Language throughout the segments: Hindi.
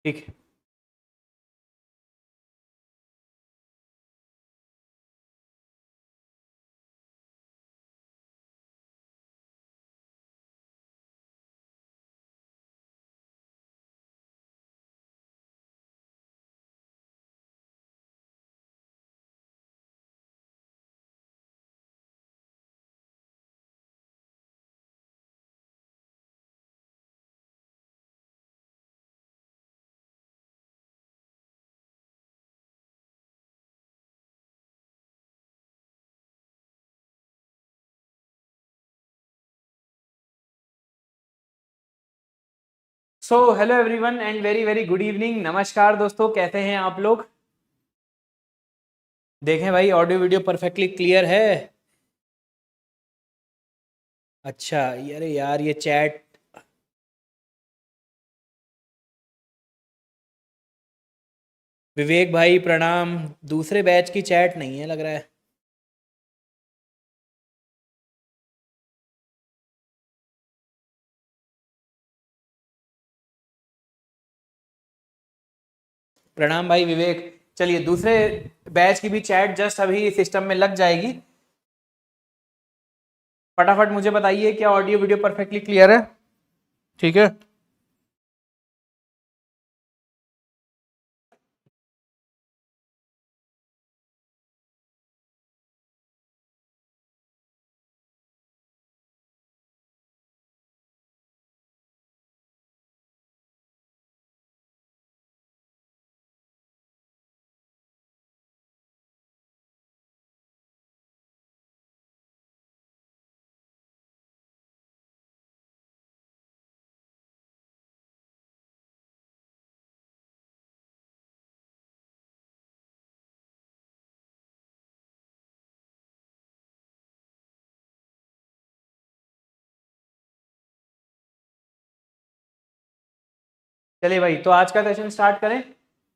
ठीक है। So hello everyone and very very good evening. नमस्कार दोस्तों, कैसे हैं आप लोग? देखें भाई, ऑडियो वीडियो परफेक्टली क्लियर है। अच्छा, अरे यार ये चैट। विवेक भाई प्रणाम। दूसरे बैच की चैट नहीं है लग रहा है। प्रणाम भाई विवेक। चलिए, दूसरे बैच की भी चैट जस्ट अभी सिस्टम में लग जाएगी। फटाफट मुझे बताइए, क्या ऑडियो वीडियो परफेक्टली क्लियर है? ठीक है। चलिए भाई, तो आज का सेशन स्टार्ट करें।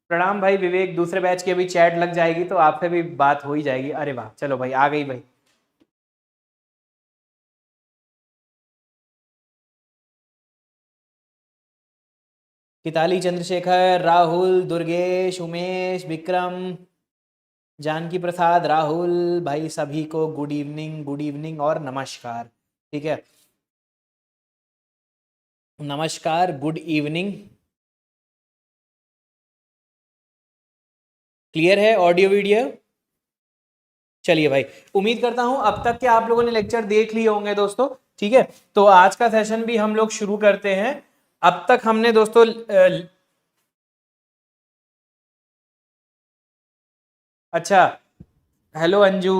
प्रणाम भाई विवेक, दूसरे बैच की अभी चैट लग जाएगी तो आपसे भी बात हो ही जाएगी। अरे वाह, चलो भाई, आ गई भाई। किताली, चंद्रशेखर, राहुल, दुर्गेश, उमेश, विक्रम, जानकी प्रसाद, राहुल भाई, सभी को गुड इवनिंग और नमस्कार। ठीक है, नमस्कार, गुड इवनिंग। क्लियर है ऑडियो वीडियो? चलिए भाई, उम्मीद करता हूं अब तक के आप लोगों ने लेक्चर देख लिए होंगे दोस्तों। ठीक है, तो आज का सेशन भी हम लोग शुरू करते हैं। अब तक हमने दोस्तों अच्छा, हेलो अंजू,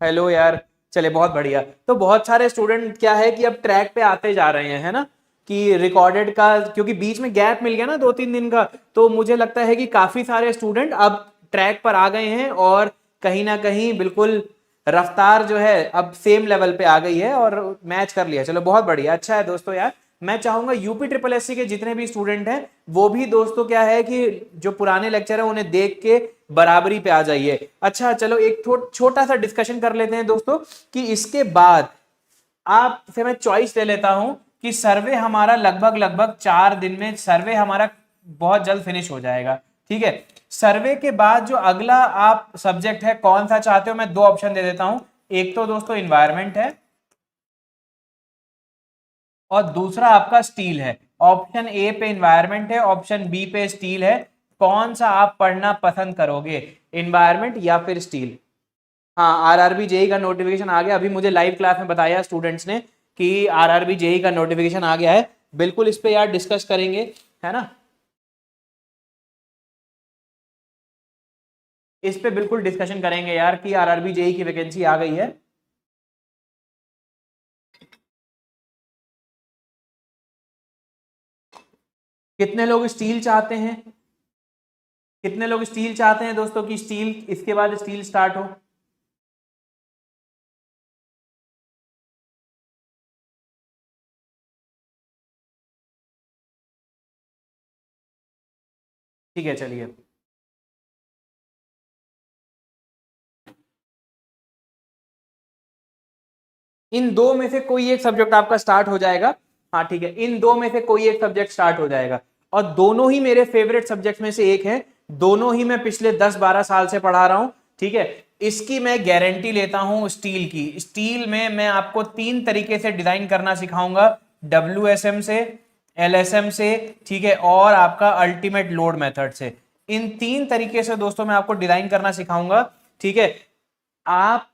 हेलो यार। चले, बहुत बढ़िया। तो बहुत सारे स्टूडेंट क्या है कि अब ट्रैक पे आते जा रहे हैं, है ना, कि रिकॉर्डेड का, क्योंकि बीच में गैप मिल गया ना 2-3 दिन का, तो मुझे लगता है कि काफी सारे स्टूडेंट अब ट्रैक पर आ गए हैं और कहीं ना कहीं बिल्कुल रफ्तार जो है अब सेम लेवल पे आ गई है और मैच कर लिया। चलो बहुत बढ़िया, अच्छा है दोस्तों यार। मैं चाहूंगा यूपी ट्रिपल एससी के जितने भी स्टूडेंट हैं वो भी दोस्तों क्या है कि जो पुराने लेक्चर है उन्हें देख के बराबरी पे आ जाइए। अच्छा चलो, एक छोटा सा डिस्कशन कर लेते हैं दोस्तों कि इसके बाद आपसे मैं चॉइस ले लेता हूं कि सर्वे हमारा लगभग लगभग 4 दिन में सर्वे हमारा बहुत जल्द फिनिश हो जाएगा। ठीक है, सर्वे के बाद जो अगला आप सब्जेक्ट है कौन सा चाहते हो, मैं दो ऑप्शन दे देता हूं। एक तो दोस्तों इन्वायरमेंट है और दूसरा आपका स्टील है। ऑप्शन ए पे इन्वायरमेंट है, ऑप्शन बी पे स्टील है। कौन सा आप पढ़ना पसंद करोगे, इन्वायरमेंट या फिर स्टील? हाँ, आरआरबी जेई का नोटिफिकेशन आ गया। अभी मुझे लाइव क्लास में बताया स्टूडेंट्स ने कि आरआरबी जेई का नोटिफिकेशन आ गया है। बिल्कुल इस पे यार डिस्कस करेंगे, है ना। इस पे बिल्कुल डिस्कशन करेंगे यार कि आरआरबी जेई की वैकेंसी आ गई है। कितने लोग स्टील चाहते हैं? कितने लोग स्टील चाहते हैं दोस्तों कि स्टील इसके बाद स्टील स्टार्ट हो? ठीक है, चलिए। इन दो में से कोई एक सब्जेक्ट आपका स्टार्ट हो जाएगा। हाँ ठीक है, इन दो में से कोई एक सब्जेक्ट स्टार्ट हो जाएगा। और दोनों ही मेरे फेवरेट सब्जेक्ट में से एक है, दोनों ही मैं पिछले 10-12 साल से पढ़ा रहा हूं, ठीक है। इसकी मैं गारंटी लेता हूं स्टील की। स्टील में मैं आपको 3 तरीके से डिजाइन करना सिखाऊंगा, WSM से, LSM से, ठीक है, और आपका अल्टीमेट लोड मेथड से। इन 3 तरीके से दोस्तों मैं आपको डिजाइन करना सिखाऊंगा, ठीक है। आप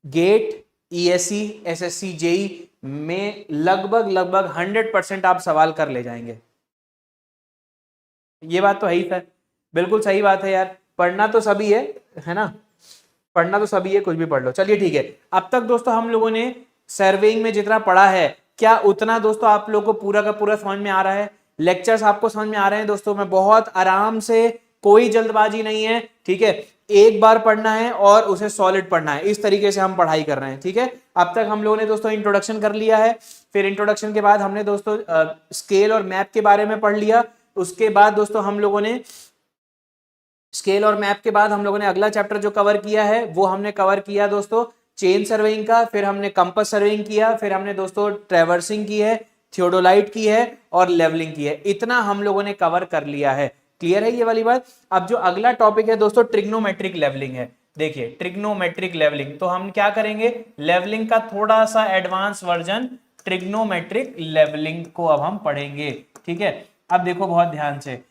गेट, ESE, SSC, JEE में लगभग 100% आप सवाल कर ले जाएंगे। ये बात तो है ही सर, बिल्कुल सही बात है यार, पढ़ना तो सभी है ना, पढ़ना तो सभी है, कुछ भी पढ़ लो। चलिए ठीक है, अब तक दोस्तों हम लोगों ने सर्वेइंग में जितना पढ़ा है, क्या उतना दोस्तों आप लोगों को पूरा का पूरा समझ में आ रहा है? लेक्चर्स आपको समझ में आ रहे हैं दोस्तों? मैं बहुत आराम से, कोई जल्दबाजी नहीं है, ठीक है। एक बार पढ़ना है और उसे सॉलिड पढ़ना है, इस तरीके से हम पढ़ाई कर रहे हैं, ठीक है। अब तक हम लोगों ने दोस्तों इंट्रोडक्शन कर लिया है, फिर इंट्रोडक्शन के बाद हमने दोस्तों स्केल और मैप के बारे में पढ़ लिया। उसके बाद दोस्तों हम लोगों ने स्केल और मैप के बाद हम लोगों ने अगला चैप्टर जो कवर किया है वो हमने कवर किया दोस्तों चेन सर्वेइंग का, फिर हमने कंपास सर्वेइंग किया, फिर हमने दोस्तों ट्रेवर्सिंग की है, थियोडोलाइट की है और लेवलिंग की है। इतना हम लोगों ने कवर कर लिया है। क्लियर है ये वाली बात? अब जो अगला टॉपिक है दोस्तों ट्रिग्नोमेट्रिक लेवलिंग है। देखिए ट्रिग्नोमेट्रिक लेवलिंग, तो हम क्या करेंगे, लेवलिंग का थोड़ा सा एडवांस वर्जन ट्रिग्नोमेट्रिक लेवलिंग को अब हम पढ़ेंगे, ठीक है। अब देखो बहुत ध्यान से,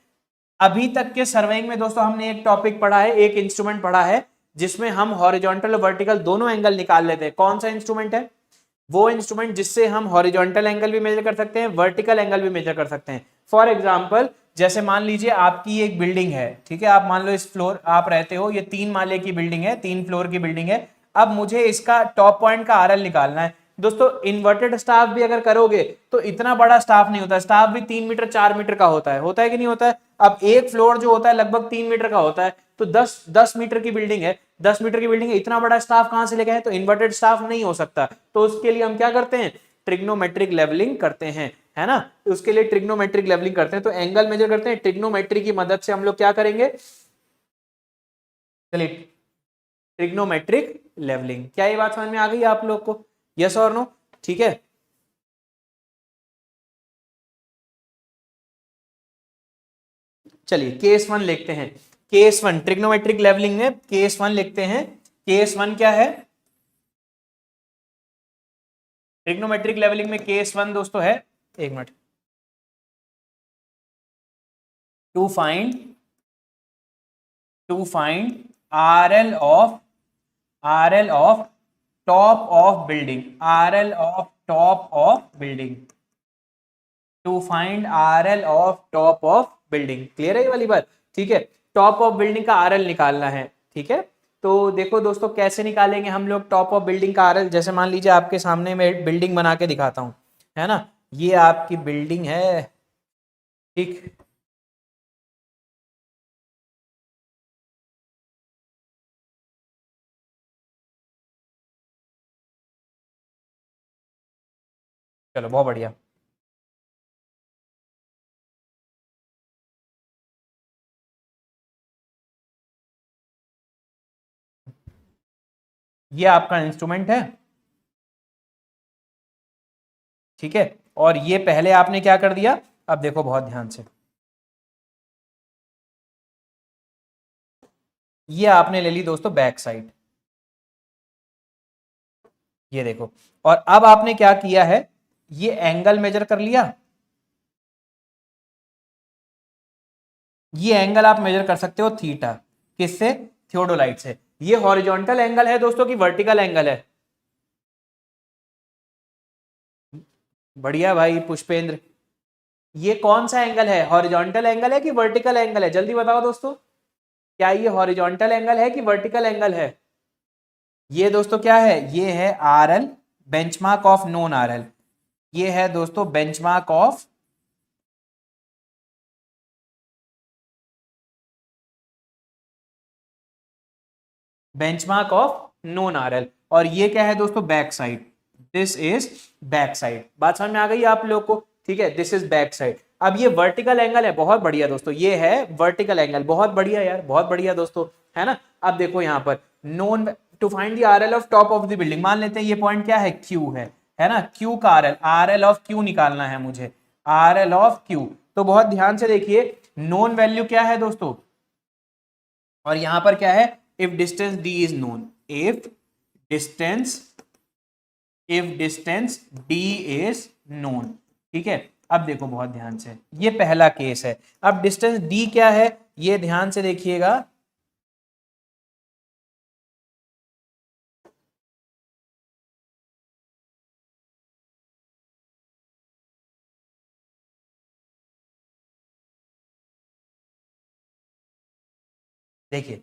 अभी तक के सर्वेइंग में दोस्तों हमने एक टॉपिक पढ़ा है, एक इंस्ट्रूमेंट पढ़ा है जिसमें हम हॉरिजॉन्टल और वर्टिकल दोनों एंगल निकाल लेते हैं। कौन सा इंस्ट्रूमेंट है? वो इंस्ट्रूमेंट जिससे हम हॉरिजॉन्टल एंगल भी मेजर कर सकते हैं, वर्टिकल एंगल भी मेजर कर सकते हैं। फॉर एग्जांपल, जैसे मान लीजिए आपकी एक बिल्डिंग है, ठीक है, आप मान लो इस फ्लोर आप रहते हो, ये 3 माले की बिल्डिंग है, 3 फ्लोर की बिल्डिंग है। अब मुझे इसका टॉप पॉइंट का RL निकालना है दोस्तों। इन्वर्टेड स्टाफ भी अगर करोगे तो इतना बड़ा स्टाफ नहीं होता, स्टाफ भी 3 मीटर 4 मीटर का होता है कि नहीं होता है? अब एक फ्लोर जो होता है लगभग 3 मीटर का होता है, तो 10 मीटर की बिल्डिंग है, 10 मीटर की बिल्डिंग है, इतना बड़ा स्टाफ कहां से लेके आए? तो इन्वर्टेड स्टाफ नहीं हो सकता, तो उसके लिए हम क्या करते हैं, ट्रिग्नोमेट्रिक लेवलिंग करते हैं, है ना। उसके लिए ट्रिग्नोमेट्रिक लेवलिंग करते हैं, तो एंगल मेजर करते हैं ट्रिग्नोमेट्री की मदद से। हम लोग क्या करेंगे, चलिए ट्रिग्नोमेट्रिक लेवलिंग, क्या ये बात समझ में आ गई आप लोग को? यस और नो? ठीक है, चलिए केस 1 लिखते हैं। केस 1 ट्रिग्नोमेट्रिक लेवलिंग में केस 1 लिखते हैं। केस 1 क्या है? ट्रिग्नोमेट्रिक लेवलिंग में केस 1 दोस्तों है, एक minute, to find RL of top of building, RL of top of building, to find RL of top of building. Clear है ये वाली बात? ठीक है, टॉप ऑफ बिल्डिंग का RL निकालना है, ठीक है। तो देखो दोस्तों कैसे निकालेंगे हम लोग टॉप ऑफ बिल्डिंग का RL। जैसे मान लीजिए आपके सामने मैं बिल्डिंग बना के दिखाता हूं, है ना, ये आपकी बिल्डिंग है, ठीक, चलो बहुत बढ़िया। ये आपका इंस्ट्रूमेंट है, ठीक है, और ये पहले आपने क्या कर दिया, अब देखो बहुत ध्यान से, ये आपने ले ली दोस्तों बैक साइड, ये देखो, और अब आपने क्या किया है, ये एंगल मेजर कर लिया। ये एंगल आप मेजर कर सकते हो थीटा, किससे? थियोडोलाइट से। ये हॉरिजॉन्टल एंगल है दोस्तों कि वर्टिकल एंगल है? बढ़िया भाई पुष्पेंद्र, ये कौन सा एंगल है, हॉरिजॉन्टल एंगल है कि वर्टिकल एंगल है? जल्दी बताओ दोस्तों, क्या ये हॉरिजॉन्टल एंगल है कि वर्टिकल एंगल है? ये दोस्तों क्या है, ये है RL, benchmark of known RL। ये है दोस्तों बेंचमार्क ऑफ नोन RL, और ये क्या है दोस्तों, back side, this is back side. बात समझ में आ गई आप लोग को? ठीक है, दिस इज बैक साइड। अब ये वर्टिकल एंगल है, बहुत बढ़िया दोस्तों, ये है वर्टिकल एंगल, बहुत बढ़िया यार, बहुत बढ़िया दोस्तों, है ना। अब देखो यहाँ पर known, to find the RL of top of the building, मान लेते हैं ये पॉइंट क्या है, Q है ना, Q का RL ऑफ Q निकालना है मुझे, RL ऑफ Q। तो बहुत ध्यान से देखिए, नोन वैल्यू क्या है दोस्तों, और यहां पर क्या है, if distance D is known, if distance D is known. ठीक है, अब देखो बहुत ध्यान से, ये पहला केस है। अब डिस्टेंस डी क्या है, ये ध्यान से देखिएगा। देखिए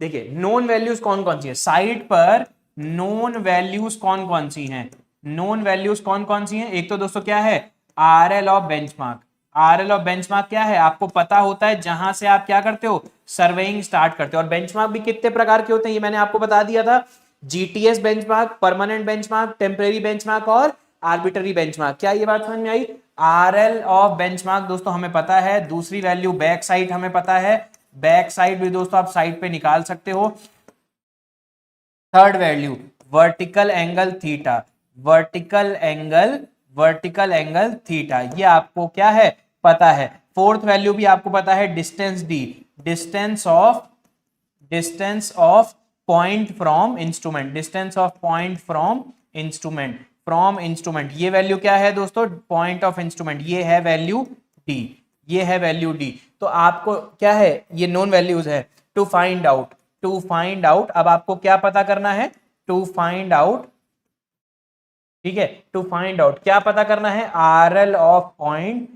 देखिए, नोन वैल्यूज कौन कौन सी है साइड पर, नोन वैल्यूज कौन कौन सी हैं, नोन वैल्यूज कौन कौन सी हैं। एक तो दोस्तों क्या है, R L of benchmark. R L of benchmark क्या है, आपको पता होता है जहां से आप क्या करते हो, सर्वेइंग स्टार्ट करते हो। और बेंचमार्क भी कितने प्रकार के होते हैं, ये मैंने आपको बता दिया था, GTS benchmark, permanent benchmark, temporary benchmark और आर्बिट्ररी बेंचमार्क। क्या ये बात समझ में आई। आर एल ऑफ बेंचमार्क दोस्तों हमें पता है, दूसरी वैल्यू बैक साइड हमें पता है, बैक साइड भी दोस्तों आप साइड पे निकाल सकते हो। Third value vertical angle theta, vertical angle theta, ये आपको क्या है, पता है। फोर्थ वैल्यू भी आपको पता है, distance D, distance of point from instrument, distance of point from instrument, ये वैल्यू क्या है दोस्तों, पॉइंट ऑफ इंस्ट्रूमेंट, ये है वैल्यू डी, ये है वैल्यू डी। तो आपको क्या है, ये नोन वैल्यूज है। टू फाइंड आउट, अब आपको क्या पता करना है, टू फाइंड आउट, ठीक है, टू फाइंड आउट क्या पता करना है, आर एल ऑफ पॉइंट,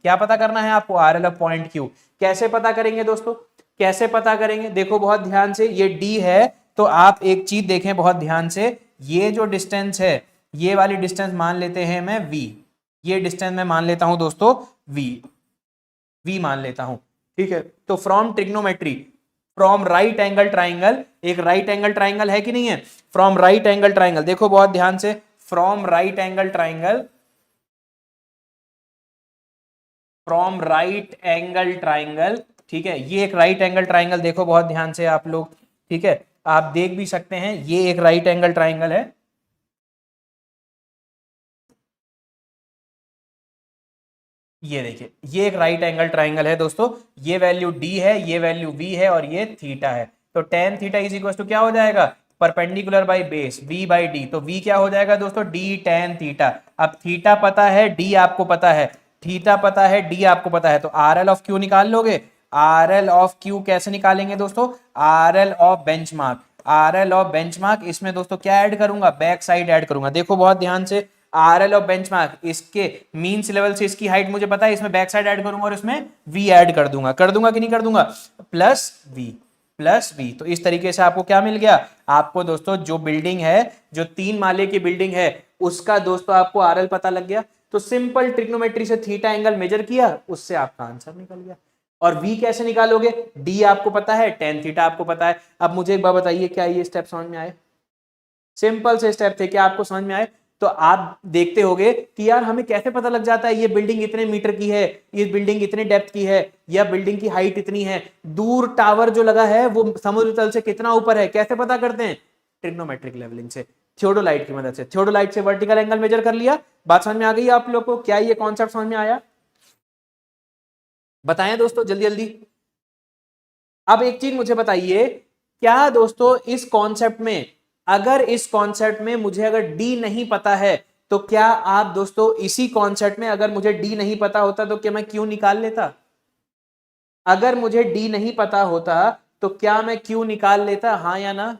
क्या पता करना है आपको, are L of point Q. कैसे पता करेंगे दोस्तों, कैसे पता करेंगे, देखो बहुत ध्यान से, ये डी है, तो आप एक चीज देखें बहुत ध्यान से, ये जो डिस्टेंस है, ये वाली डिस्टेंस मान लेते हैं मैं v, ये डिस्टेंस मैं मान लेता हूं दोस्तों v मान लेता हूं। ठीक है, तो from trigonometry, from right angle triangle, एक राइट एंगल ट्राइंगल है कि नहीं है, फ्रॉम राइट एंगल ट्राइंगल, देखो बहुत ध्यान से, फ्रॉम राइट एंगल ट्राइंगल, ठीक है, ये एक राइट एंगल ट्राइंगल, देखो बहुत ध्यान से आप लोग, ठीक है, आप देख भी सकते हैं, ये एक राइट एंगल ट्राइंगल है। ये देखिए, ये एक राइट एंगल ट्राइंगल है दोस्तों, ये वैल्यू d है, ये वैल्यू v है, और ये थीटा है। तो tan theta is equal to क्या हो जाएगा, perpendicular by base v by d, तो v क्या हो जाएगा दोस्तों, d tan थीटा। अब थीटा पता है, d आपको पता है, थीटा पता है, d आपको पता है, तो आर एल ऑफ क्यू निकाल लोगे। आर एल ऑफ क्यू कैसे निकालेंगे दोस्तों, आर एल ऑफ बेंचमार्क, इसमें दोस्तों क्या ऐड करूंगा, बैक साइड ऐड करूंगा। देखो बहुत ध्यान से, आर एल ऑफ बेंचमार्क, इसके मीन लेवल से इसकी हाइट मुझे पता है, इसमें बैक साइड ऐड करूंगा और इसमें v ऐड कर दूंगा कि नहीं कर दूंगा, प्लस v। तो इस तरीके से आपको क्या मिल गया, आपको दोस्तों जो बिल्डिंग है, जो 3 माले की बिल्डिंग है, उसका दोस्तों आपको आर एल पता लग गया। तो सिंपल ट्रिग्नोमेट्री से थीटा एंगल मेजर किया, उससे आपका आंसर निकल गया। और v कैसे निकालोगे, d आपको पता है, tan थीटा आपको पता है। अब मुझे एक बात बताइए, क्या ये स्टेप समझ में आए, सिंपल से स्टेप थे, क्या आपको समझ में आए। तो आप देखते होंगे कि यार हमें कैसे पता लग जाता है ये बिल्डिंग इतने मीटर की है, ये बिल्डिंग इतने डेप्थ की है, या बिल्डिंग की हाइट इतनी है, दूर टावर जो लगा है वो समुद्र तल से कितना ऊपर है, कैसे पता करते हैं, ट्रिग्नोमेट्रिक लेवलिंग से, थियोडोलाइट की मदद से। थियोडोलाइट से वर्टिकल एंगल मेजर कर लिया, बात समझ में आ गई आप लोग को, क्या ये कॉन्सेप्ट समझ में आया, बताएं दोस्तों जल्दी जल्दी। अब एक चीज मुझे बताइए, क्या दोस्तों इस कॉन्सेप्ट में, अगर इस कॉन्सेप्ट में मुझे अगर डी नहीं पता है, तो क्या आप दोस्तों इसी कॉन्सेप्ट में अगर मुझे डी नहीं पता होता तो क्या मैं क्यू निकाल लेता, अगर मुझे डी नहीं पता होता तो क्या मैं क्यू निकाल लेता, हाँ या ना।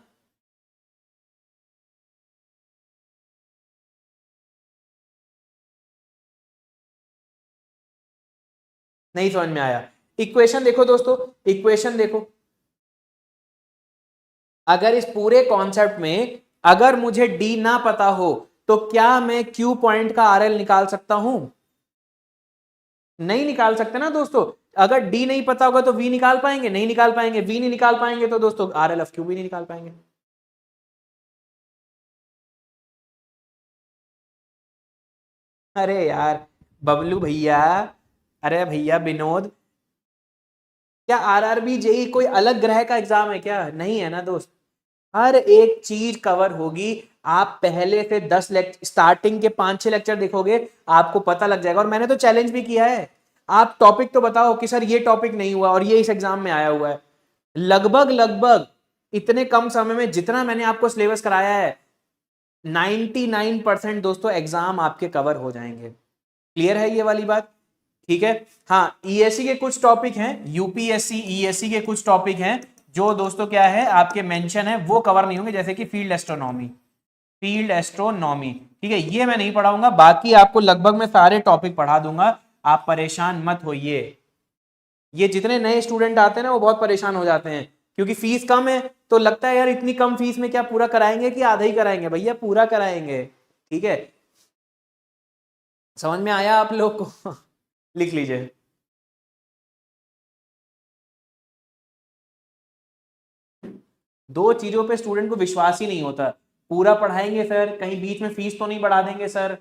नहीं समझ में आया। इक्वेशन देखो दोस्तों, इक्वेशन देखो, अगर इस पूरे कॉन्सेप्ट में अगर मुझे डी ना पता हो तो क्या मैं क्यू पॉइंट का आरएल निकाल सकता हूं, नहीं निकाल सकते ना दोस्तों। अगर डी नहीं पता होगा तो वी निकाल पाएंगे, नहीं निकाल पाएंगे, वी नहीं निकाल पाएंगे तो दोस्तों आरएल ऑफ क्यू भी नहीं निकाल पाएंगे। अरे यार बबलू भैया, अरे भैया विनोद, क्या आरआरबी जेई कोई अलग ग्रह का एग्जाम है क्या, नहीं है ना दोस्त। हर एक चीज कवर होगी। आप पहले से 10 लेक्चर, स्टार्टिंग के 5-6 लेक्चर देखोगे, आपको पता लग जाएगा। और मैंने तो चैलेंज भी किया है, आप टॉपिक तो बताओ कि सर ये टॉपिक नहीं हुआ और ये इस एग्जाम में आया हुआ है। लगभग लगभग इतने कम समय में जितना मैंने आपको सिलेबस कराया है, 99% दोस्तों एग्जाम आपके कवर हो जाएंगे। क्लियर है ये वाली बात? ठीक है। हाँ, ईएससी के कुछ टॉपिक हैं, यूपीएससी ईएससी के कुछ टॉपिक हैं जो दोस्तों क्या है आपके मेंशन है, वो कवर नहीं होंगे, जैसे कि फील्ड एस्ट्रोनॉमी। फील्ड एस्ट्रोनॉमी, ठीक है, ये मैं नहीं पढ़ाऊंगा, बाकी आपको लगभग मैं सारे टॉपिक पढ़ा दूंगा, आप परेशान मत होइए। ये जितने नए स्टूडेंट आते हैं ना, वो बहुत परेशान हो जाते हैं, क्योंकि फीस कम है, तो लगता है यार इतनी कम फीस में क्या पूरा कराएंगे कि आधा ही कराएंगे? भैया पूरा कराएंगे। ठीक है, समझ में आया आप लोग को? लिख लीजिए। दो चीजों पे स्टूडेंट को विश्वास ही नहीं होता, पूरा पढ़ाएंगे सर, कहीं बीच में फीस तो नहीं बढ़ा देंगे सर।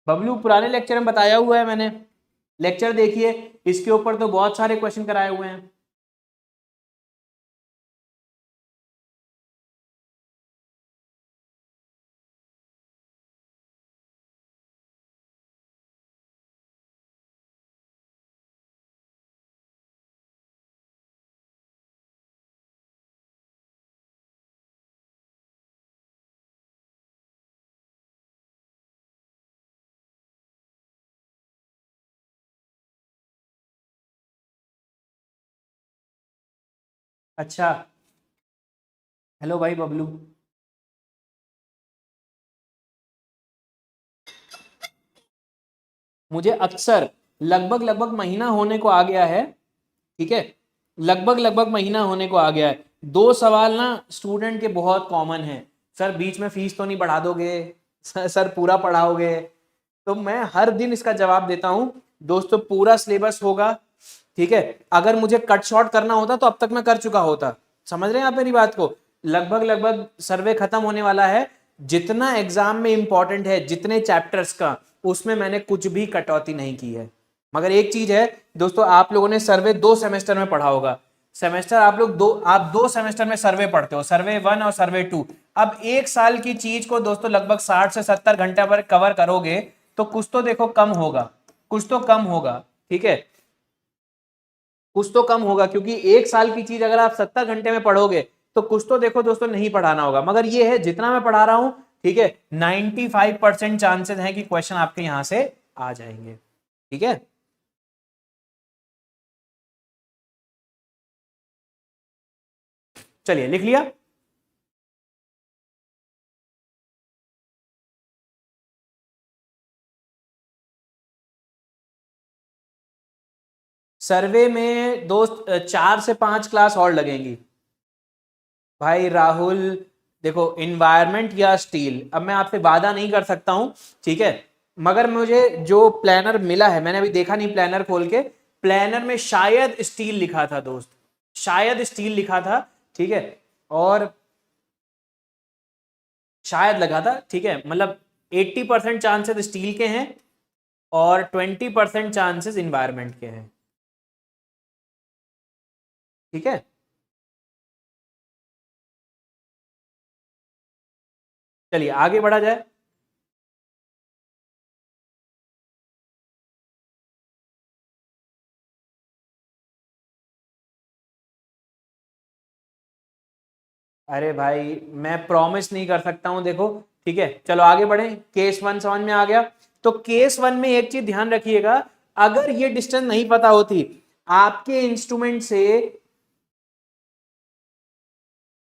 बबलू पुराने लेक्चर में बताया हुआ है मैंने, लेक्चर देखिए, इसके ऊपर तो बहुत सारे क्वेश्चन कराए हुए हैं। अच्छा, हेलो भाई बबलू। मुझे अक्सर लगभग लगभग महीना होने को आ गया है, ठीक है, लगभग लगभग महीना होने को आ गया है, दो सवाल ना स्टूडेंट के बहुत कॉमन है। सर बीच में फीस तो नहीं बढ़ा दोगे? सर पूरा पढ़ाओगे? तो मैं हर दिन इसका जवाब देता हूं, दोस्तों पूरा सिलेबस होगा, ठीक है। अगर मुझे कट शॉर्ट करना होता तो अब तक मैं कर चुका होता। समझ रहे हैं आप मेरी बात को? लगभग लगभग सर्वे खत्म होने वाला है, जितना एग्जाम में इंपॉर्टेंट है, जितने चैप्टर्स का, उसमें मैंने कुछ भी कटौती नहीं की है। मगर एक चीज है दोस्तों, आप लोगों ने सर्वे 2 सेमेस्टर में पढ़ा होगा, सेमेस्टर आप 2 सेमेस्टर में सर्वे पढ़ते हो, सर्वे 1 और सर्वे 2। अब 1 साल की चीज को दोस्तों लगभग 60 से 70 घंटे पर कवर करोगे, तो कुछ तो देखो कम होगा, कुछ तो कम होगा, ठीक है, कुछ तो कम होगा, क्योंकि 1 साल की चीज अगर आप 70 घंटे में पढ़ोगे, तो कुछ तो देखो दोस्तों नहीं पढ़ाना होगा। मगर ये है जितना मैं पढ़ा रहा हूं, ठीक है, 95% चांसेस है कि क्वेश्चन आपके यहां से आ जाएंगे। ठीक है, चलिए लिख लिया। सर्वे में दोस्त 4 से 5 क्लास और लगेंगी। भाई राहुल, देखो इन्वायरमेंट या स्टील, अब मैं आपसे वादा नहीं कर सकता हूं, ठीक है, मगर मुझे जो प्लानर मिला है, मैंने अभी देखा नहीं प्लानर खोल के, प्लानर में शायद स्टील लिखा था दोस्त, शायद स्टील लिखा था, ठीक है, और शायद लगा था, ठीक है, मतलब 80% चांसेस स्टील के हैं और 20% चांसेस इन्वायरमेंट के हैं। ठीक है, चलिए आगे बढ़ा जाए। अरे भाई मैं प्रॉमिस नहीं कर सकता हूं, देखो, ठीक है, चलो आगे बढ़े। केस 1 समझ में आ गया। तो केस 1 में एक चीज ध्यान रखिएगा, अगर ये डिस्टेंस नहीं पता होती आपके इंस्ट्रूमेंट से,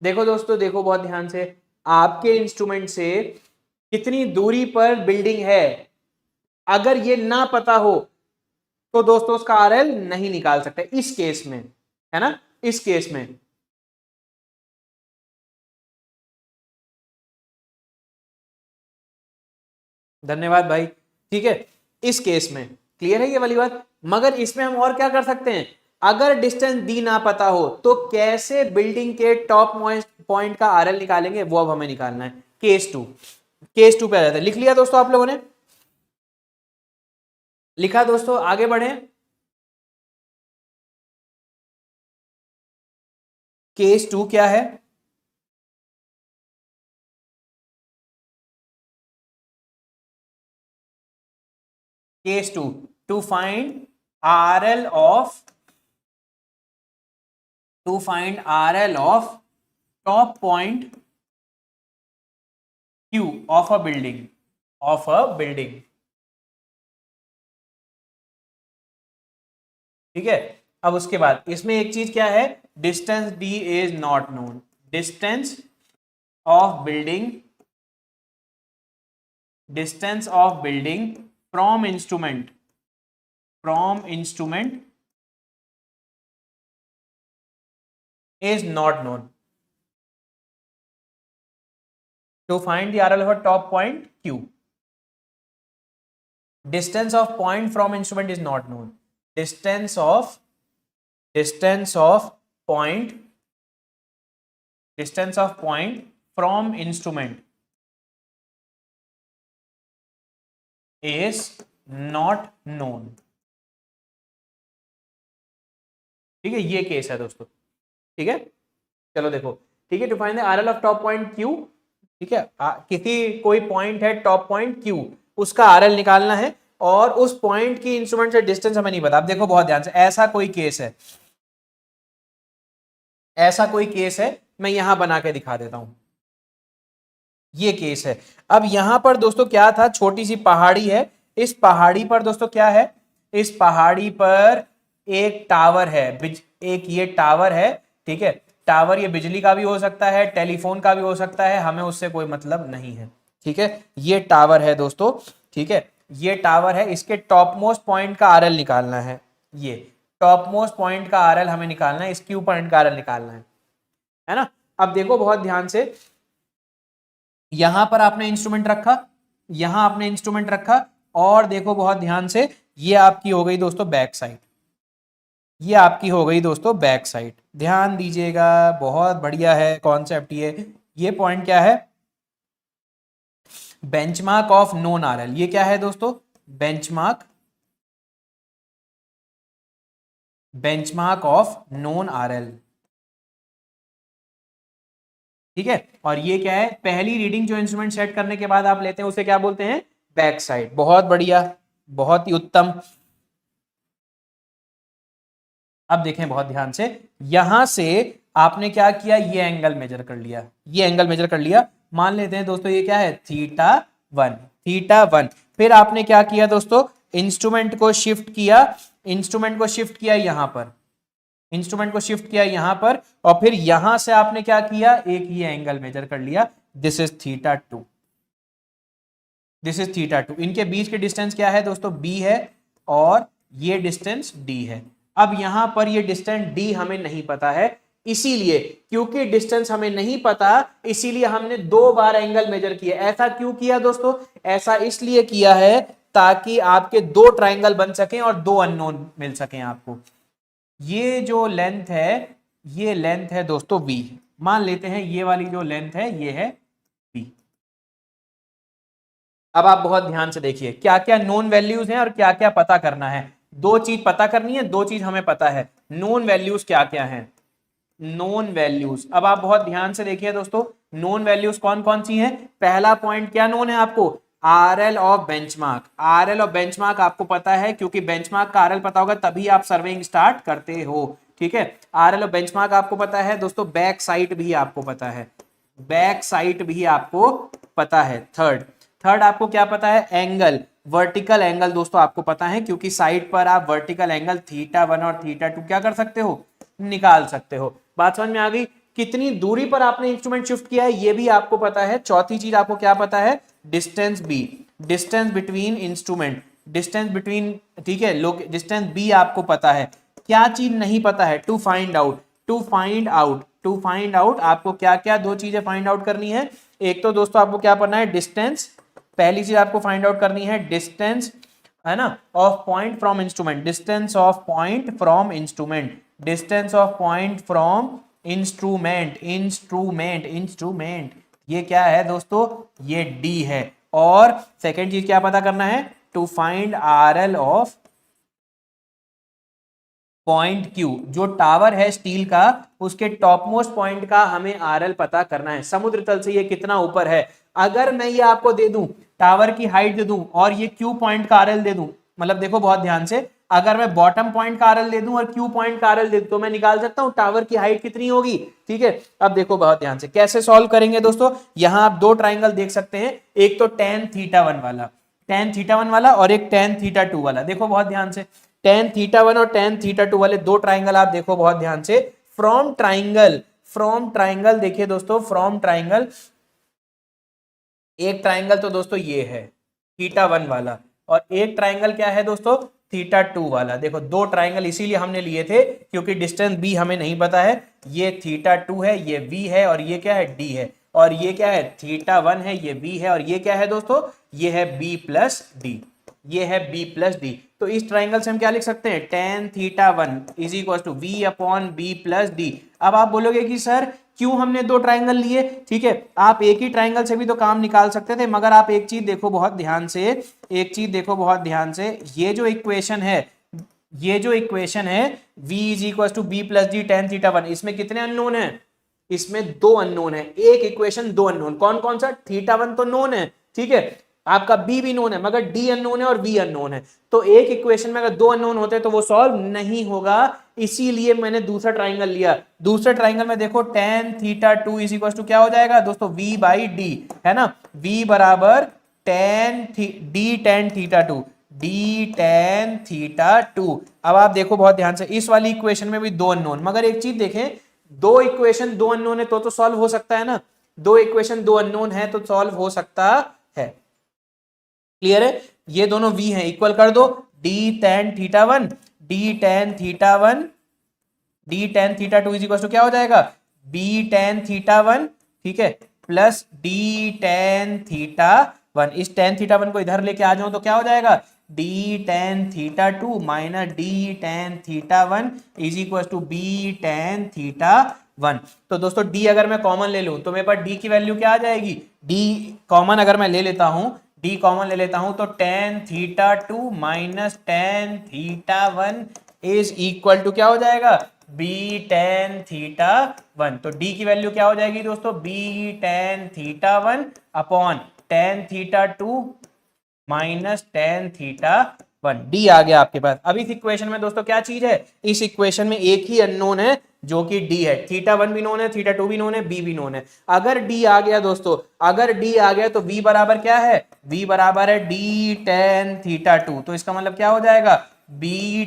देखो दोस्तों, देखो बहुत ध्यान से, आपके इंस्ट्रूमेंट से कितनी दूरी पर बिल्डिंग है, अगर ये ना पता हो, तो दोस्तों उसका आरएल नहीं निकाल सकते इस केस में, है ना, इस केस में। धन्यवाद भाई। ठीक है, इस केस में क्लियर है ये वाली बात। मगर इसमें हम और क्या कर सकते हैं, अगर डिस्टेंस डी ना पता हो तो कैसे बिल्डिंग के टॉप मोस्ट पॉइंट का आरएल निकालेंगे, वो अब हमें निकालना है। केस 2 पे आ जाता है। लिख लिया दोस्तों आप लोगों ने? लिखा दोस्तों, आगे बढ़े। केस 2 क्या है? Case 2, to find RL of top point Q of a building. ठीक है, अब उसके बाद इसमें एक चीज क्या है, distance D is not known. Distance of building from instrument is not known. To find the RL of a top point Q, distance of point from instrument is not known. Distance of point from instrument is not known. ठीक है, ये केस है दोस्तों। ठीक है, चलो देखो। ठीक है, to find the RL of top point Q। ठीक है, किसी कोई पॉइंट है टॉप पॉइंट Q, उसका आरएल निकालना है और उस पॉइंट की इंस्ट्रूमेंट से डिस्टेंस हमें नहीं पता। अब देखो बहुत ध्यान से, ऐसा कोई केस है, मैं यहां बना के दिखा देता हूं। ये केस है। अब यहां पर दोस्तों क्या था, छोटी सी पहाड़ी है। इस पहाड़ी पर दोस्तों क्या है, इस पहाड़ी पर एक टावर है, एक ये टावर है। ठीक है, टावर ये बिजली का भी हो सकता है, टेलीफोन का भी हो सकता है, हमें उससे कोई मतलब नहीं है। ठीक है, ये टावर है दोस्तों। ठीक है, ये टावर है, इसके टॉप मोस्ट पॉइंट का आरएल निकालना है। ये टॉप मोस्ट पॉइंट का आरएल हमें निकालना है, इस क्यू पॉइंट का आरएल निकालना है ना। अब देखो बहुत ध्यान से, यहां पर आपने इंस्ट्रूमेंट रखा, और देखो बहुत ध्यान से, ये आपकी हो गई दोस्तों बैक साइड। ध्यान दीजिएगा, बहुत बढ़िया है कॉन्सेप्ट ये पॉइंट क्या है, बेंचमार्क ऑफ नोन आरएल। ये क्या है दोस्तों, बेंचमार्क ऑफ नोन आरएल। ठीक है, और ये क्या है, पहली रीडिंग जो इंस्ट्रूमेंट सेट करने के बाद आप लेते हैं उसे क्या बोलते हैं, बैक साइड। बहुत बढ़िया, बहुत ही उत्तम। अब देखें बहुत ध्यान से, यहां से आपने क्या किया, ये एंगल मेजर कर लिया। मान लेते हैं दोस्तों ये क्या है, थीटा 1। फिर आपने क्या किया दोस्तों, इंस्ट्रूमेंट को शिफ्ट किया यहां पर, और फिर यहां से आपने क्या किया, एक ये एंगल मेजर कर लिया। This is theta 2। इनके बीच के डिस्टेंस क्या है दोस्तों, B है, और ये डिस्टेंस D है। अब यहां पर ये डिस्टेंस D हमें नहीं पता है, इसीलिए, क्योंकि डिस्टेंस हमें नहीं पता, इसीलिए हमने 2 बार एंगल मेजर किया। ऐसा क्यों किया दोस्तों, ऐसा इसलिए किया है ताकि आपके 2 ट्रायंगल बन सकें और 2 अननोन मिल सकें आपको। ये जो लेंथ है दोस्तों V। मान लेते हैं ये वाली जो लेंथ है ये है V। अब आप बहुत ध्यान से देखिए, क्या क्या नोन वैल्यूज हैं और क्या क्या पता करना है। 2 चीज पता करनी है, 2 चीज हमें पता है। नोन वैल्यूज क्या क्या हैं, नोन वैल्यूज। अब आप बहुत ध्यान से देखिए दोस्तों, नोन वैल्यूज कौन कौन सी हैं। पहला पॉइंट क्या नोन है आपको, आरएल ऑफ बेंचमार्क आपको पता है, क्योंकि बेंचमार्क का आरएल पता होगा तभी आप सर्वेइंग स्टार्ट करते हो। ठीक है, आरएल ऑफ बेंचमार्क आपको पता है दोस्तों। बैक साइट भी आपको पता है। थर्ड आपको क्या पता है, एंगल, वर्टिकल एंगल दोस्तों आपको पता है, क्योंकि साइड पर आप वर्टिकल एंगल थीटा 1 और थीटा 2 क्या कर सकते हो, निकाल सकते हो। बात समझ में आ गई। कितनी दूरी पर आपने इंस्ट्रूमेंट शिफ्ट किया है ये भी आपको पता है। चौथी चीज आपको क्या पता है, डिस्टेंस बिटवीन, ठीक है, डिस्टेंस B आपको पता है। क्या चीज नहीं पता है, टू फाइंड आउट आपको क्या क्या 2 चीजें फाइंड आउट करनी है। एक तो दोस्तों आपको क्या पढ़ना है, डिस्टेंस पहली चीज आपको फाइंड आउट करनी है डिस्टेंस, है ना, of point from instrument, distance of point from instrument, distance of point from instrument, instrument, instrument, ये क्या है दोस्तों, ये डी है। और सेकेंड चीज क्या पता करना है, to find R L of point Q, जो टावर है स्टील का उसके टॉप मोस्ट पॉइंट का हमें आरएल पता करना है, समुद्र तल से ये कितना ऊपर है। अगर मैं ये आपको दे दूं, टावर की हाइट दे दूं और ये क्यू पॉइंट का आरएल दे दूं, मतलब देखो बहुत ध्यान से, अगर मैं बॉटम पॉइंट का आरएल दे दूं और क्यू पॉइंट का आरएल दे दूं तो मैं निकाल सकता हूं टावर की हाइट कितनी होगी। ठीक है, अब देखो बहुत ध्यान से कैसे सॉल्व करेंगे दोस्तों। यहां आप दो ट्राइंगल देख सकते हैं, एक तो टेन थीटा वन वाला, टेन थीटा वन वाला, और एक टेन थीटा टू वाला। देखो बहुत ध्यान से, टेन थीटा वन और टेन थीटा टू वाले दो ट्राइंगल आप देखो बहुत ध्यान से। फ्रॉम ट्राइंगल, फ्रॉम ट्राइंगल देखिए दोस्तों, फ्रॉम ट्राइंगल, एक ट्राइंगल तो दोस्तों ये है थीटा वन वाला, और एक ट्राइंगल क्या है दोस्तों, थीटा टू वाला। देखो दो ट्राइंगल इसीलिए हमने लिए थे क्योंकि डिस्टेंस बी हमें नहीं पता है। ये थीटा टू है, ये वी है, और ये क्या है, डी है, और ये क्या है, थीटा वन है, ये वी है, और ये क्या है दोस्तों, ये है बी प्लस डी, ये है बी प्लस डी। तो इस ट्राइंगल से हम क्या लिख सकते हैं, tan theta one is equal to v upon b plus d. अब आप बोलोगे कि सर क्यों हमने दो ट्राइंगल लिए, ठीक है, आप एक ही ट्राइंगल से भी तो काम निकाल सकते थे, मगर आप एक चीज देखो बहुत ध्यान से, एक चीज देखो बहुत ध्यान से, ये जो इक्वेशन है, ये जो इक्वेशन है v is equal to b plus d tan theta one, इसमें कितने अननोन है, इसमें दो अननोन है, एक इक्वेशन दो अननोन, कौन कौन सा, थीटा वन तो नोन है, ठीक है, आपका बी भी नोन है, मगर डी अननोन है और वी अननोन है। तो एक इक्वेशन में अगर दो अननोन होते तो वो सॉल्व नहीं होगा, इसीलिए मैंने दूसरा ट्राइंगल लिया। दूसरे ट्राइंगल में देखो tan theta two is equal to क्या हो जाएगा दोस्तों, वी बाई डी, है ना, वी बराबर ten D tan theta to, D tan theta two. अब आप देखो बहुत ध्यान से, इस वाली इक्वेशन में भी दो अननोन, मगर एक चीज देखें, दो इक्वेशन दो अननोन है तो सॉल्व हो सकता है ना, दो इक्वेशन दो अननोन है तो सॉल्व हो सकता है। क्लियर है, ये दोनों v हैं, इक्वल कर दो, d tan theta one, d tan theta one, d tan theta two is equal to क्या हो जाएगा, b tan थीटा वन, ठीक है, plus d tan theta one. इस tan थीटा वन को इधर लेके आ जाऊं तो क्या हो जाएगा, d tan theta two minus d tan theta one is equal to b tan theta one. तो दोस्तों d अगर मैं कॉमन ले लूं तो मेरे पास d की वैल्यू क्या आ जाएगी, d कॉमन अगर मैं ले लेता हूं, d कॉमन ले लेता हूं तो tan theta two minus tan theta one is equal to क्या हो जाएगा, b टेन थीटा वन। तो d की वैल्यू क्या हो जाएगी दोस्तों, b tan theta one upon tan theta two minus tan theta one, D आ गया आपके पास। अब इस इक्वेशन में दोस्तों क्या चीज है, इस इक्वेशन में एक ही अननोन है जो कि डी है, थीटा वन भी नोन है, थीटा टू भी नोन है, बी भी नोन है। अगर डी आ गया दोस्तों, अगर डी आ गया तो v बराबर क्या है, v बराबर है डी टेन थीटा टू। तो इसका मतलब क्या हो जाएगा, b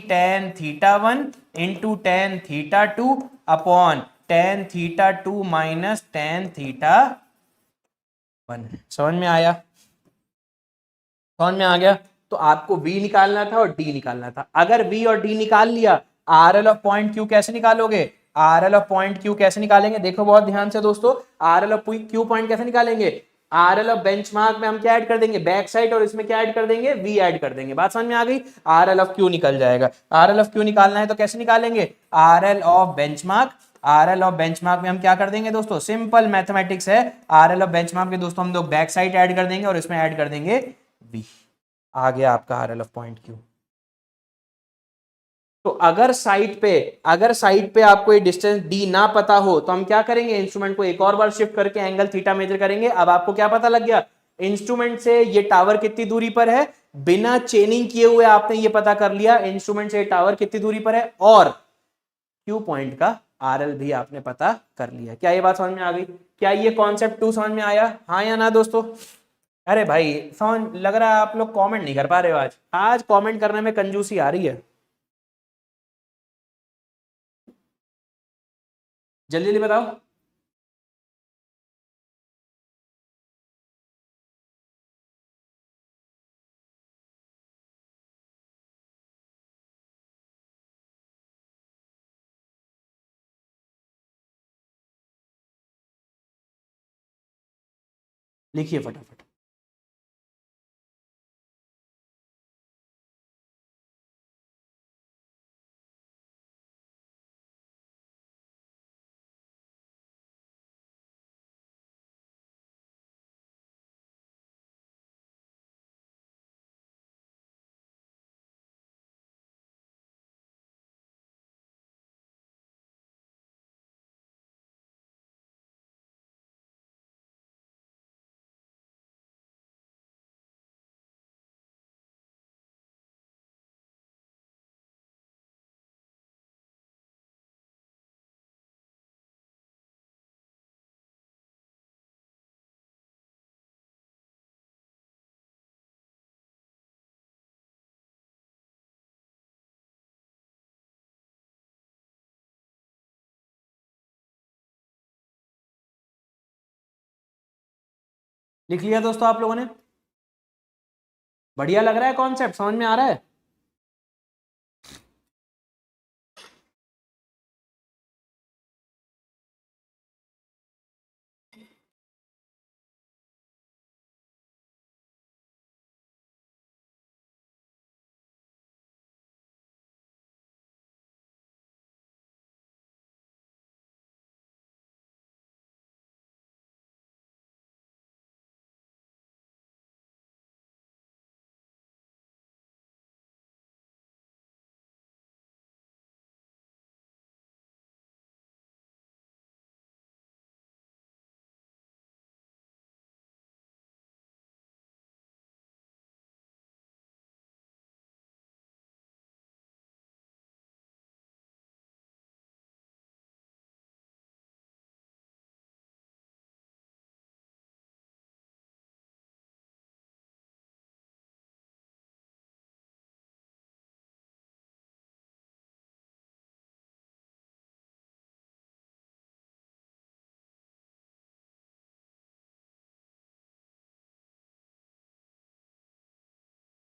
tan theta one into tan theta two upon tan theta two minus tan theta one. समझ में आया, समझ में आ गया। तो आपको v निकालना था और d निकालना था। अगर v और d निकाल लिया, are L of point Q कैसे निकालोगे, are L of point Q कैसे निकालेंगे, देखो बहुत ध्यान से दोस्तों, are L of Q point कैसे निकालेंगे, आर एल ऑफ बेंचमार्क में हम क्या ऐड कर देंगे, बैक साइड, और इसमें क्या ऐड कर देंगे, v ऐड कर देंगे। बात समझ में आ गई, आर एल ऑफ क्यू निकल जाएगा। आर एल ऑफ क्यू निकालना है तो कैसे निकालेंगे, are L of benchmark, R L of benchmark में हम क्या कर देंगे दोस्तों, सिंपल मैथमेटिक्स है, आर एल ऑफ बेंचमार्क में दोस्तों हम लोग बैक साइड ऐड कर देंगे और इसमें ऐड कर देंगे v। आ गया आपका are L of point Q. तो अगर साइड पे, अगर साइड पे आपको ये डिस्टेंस डी ना पता हो तो हम क्या करेंगे, इंस्ट्रूमेंट को एक और बार शिफ्ट करके एंगल थीटा मेजर करेंगे। अब आपको क्या पता लग गया, इंस्ट्रूमेंट से ये टावर कितनी दूरी पर है, बिना चेनिंग किए हुए आपने ये पता कर लिया इंस्ट्रूमेंट से टावर कितनी दूरी पर है, और क्यू पॉइंट का आरएल भी आपने पता कर लिया। क्या ये बात समझ में आ गई, क्या ये कॉन्सेप्ट टू समझ में आया, हाँ या ना दोस्तों। अरे भाई समझ लग रहा है आप लोग कमेंट नहीं कर पा रहे हो, आज आज कमेंट करने में कंजूसी आ रही है, जल्दी जल्दी बताओ। लिखिए फटाफट। लिख लिया दोस्तों आप लोगों ने? बढ़िया लग रहा है कॉन्सेप्ट, समझ में आ रहा है?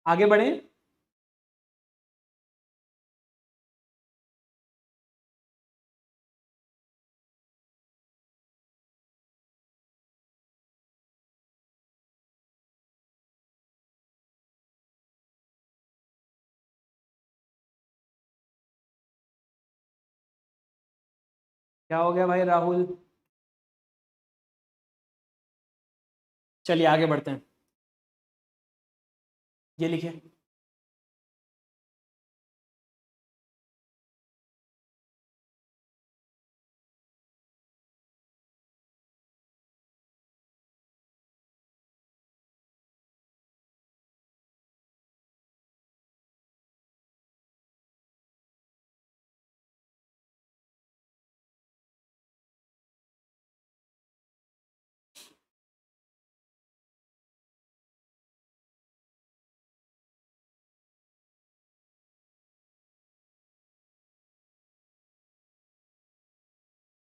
आगे बढ़े। क्या हो गया भाई राहुल? चलिए आगे बढ़ते हैं। ये लिखिए।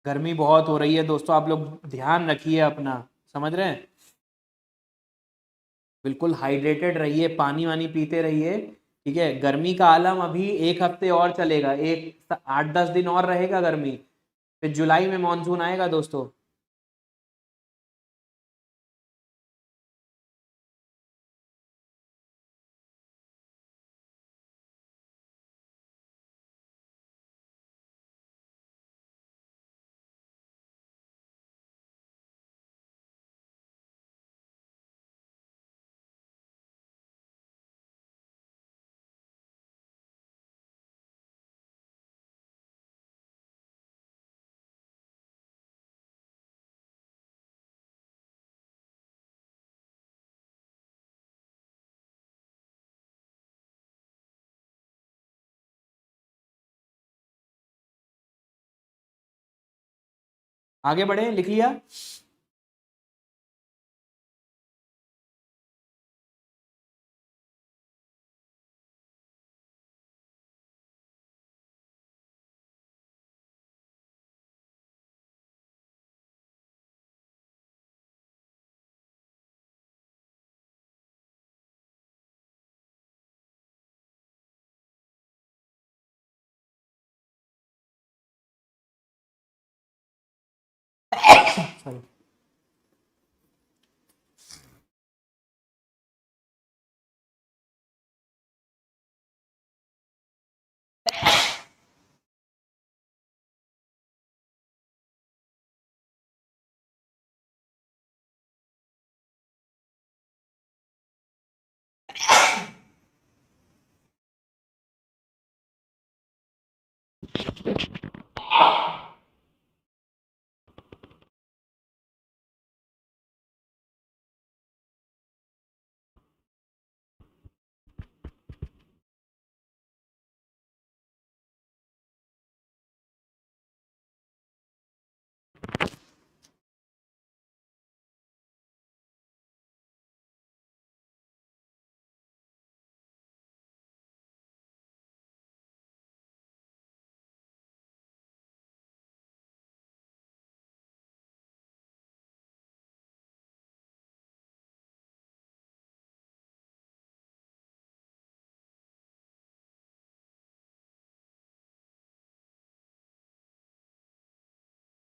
गर्मी बहुत हो रही है दोस्तों, आप लोग ध्यान रखिए अपना, समझ रहे हैं? बिल्कुल हाइड्रेटेड रहिए, पानी वानी पीते रहिए, ठीक है? गर्मी का आलम अभी एक हफ्ते और चलेगा, 8-10 दिन और रहेगा गर्मी, फिर जुलाई में मानसून आएगा दोस्तों। आगे बढ़े, लिख लिया? सॉरी।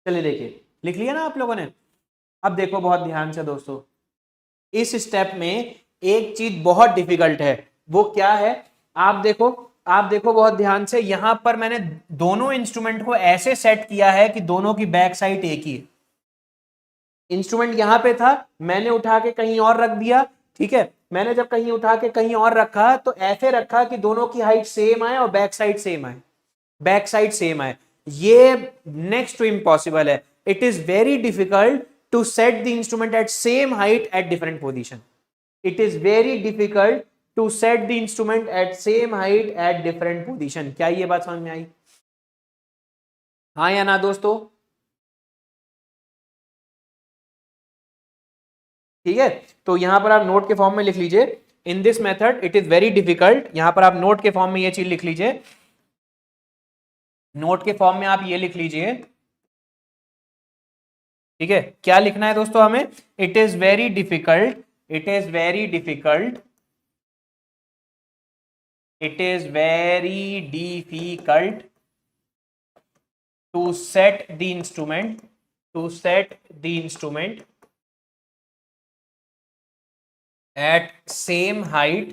चलिए देखिए, लिख लिया ना आप लोगों ने। अब देखो बहुत ध्यान से दोस्तों, इस स्टेप में एक चीज बहुत डिफिकल्ट है, वो क्या है, आप देखो बहुत ध्यान से, यहां पर मैंने दोनों इंस्ट्रूमेंट को ऐसे सेट किया है कि दोनों की बैक साइड एक ही है। इंस्ट्रूमेंट यहां पे था, मैंने उठा के कहीं और रख दिया, ठीक है। मैंने जब कहीं उठा के कहीं और रखा तो ऐसे रखा कि दोनों की हाइट सेम आए और बैक साइड सेम आए, बैक साइड सेम आए। ये नेक्स्ट टू इम्पॉसिबल है। It is very difficult to set the instrument at same height at different position. It is very difficult to set the instrument at same height at different position. क्या ये बात समझ में आई? हाँ या ना दोस्तों? ठीक है, तो यहां पर आप नोट के फॉर्म में लिख लीजिए, in this method it is very difficult. यहां पर आप नोट के फॉर्म में ये चीज लिख लीजिए, नोट के फॉर्म में आप ये लिख लीजिए, ठीक है। क्या लिखना है दोस्तों हमें? It is very difficult, it is very difficult, it is very difficult to set the instrument, to set the instrument at same height,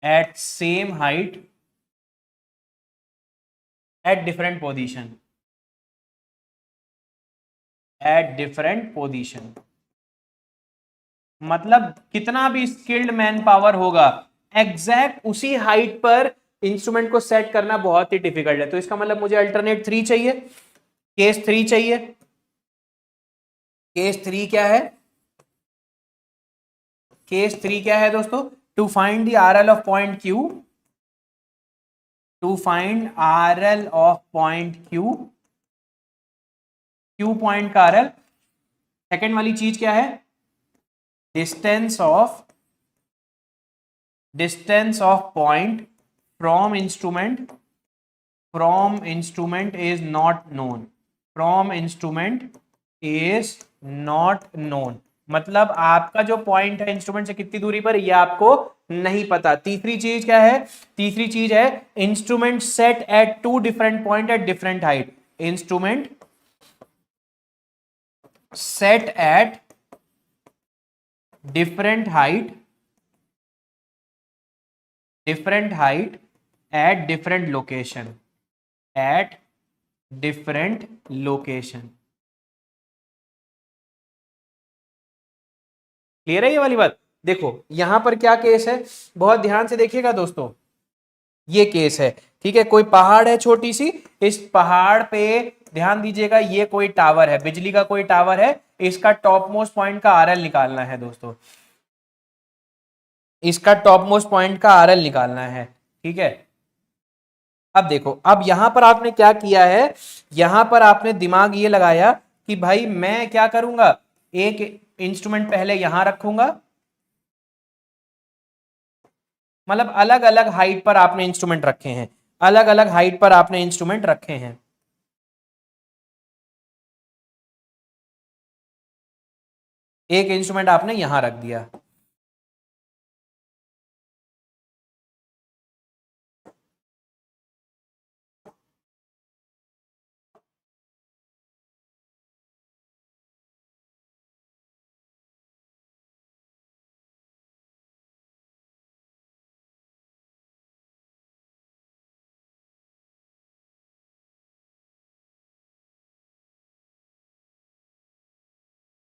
at same height at different position, at different position। मतलब कितना भी स्किल्ड मैन पावर होगा, एग्जैक्ट उसी हाइट पर इंस्ट्रूमेंट को सेट करना बहुत ही डिफिकल्ट है। तो इसका मतलब मुझे अल्टरनेट 3 चाहिए, केस 3 चाहिए। केस 3 क्या है? केस 3 क्या है दोस्तों? To find the RL of point Q, to find RL of point Q, Q point का आरएल। सेकेंड वाली चीज क्या है? Distance of point from instrument, from instrument is not known, from instrument is not known. मतलब आपका जो पॉइंट है इंस्ट्रूमेंट से कितनी दूरी पर, ये आपको नहीं पता। तीसरी चीज क्या है? तीसरी चीज है instrument set at two different point at different height, instrument set at different height, different height at different location, at different location। Clear है ये वाली बात? देखो यहां पर क्या केस है, बहुत ध्यान से देखिएगा दोस्तों, ये केस है, ठीक है। कोई पहाड़ है छोटी सी, इस पहाड़ पे ध्यान दीजिएगा, ये कोई टावर है, बिजली का कोई टावर है, इसका टॉप मोस्ट पॉइंट का आरएल निकालना है दोस्तों, इसका टॉप मोस्ट पॉइंट का आरएल निकालना है, ठीक है। अब देखो, अब यहां पर आपने क्या किया है, यहां पर आपने दिमाग ये लगाया कि भाई मैं क्या करूंगा, एक इंस्ट्रूमेंट पहले यहां रखूंगा, मतलब अलग अलग हाइट पर आपने इंस्ट्रूमेंट रखे हैं, अलग अलग हाइट पर आपने इंस्ट्रूमेंट रखे हैं। एक इंस्ट्रूमेंट आपने यहां रख दिया,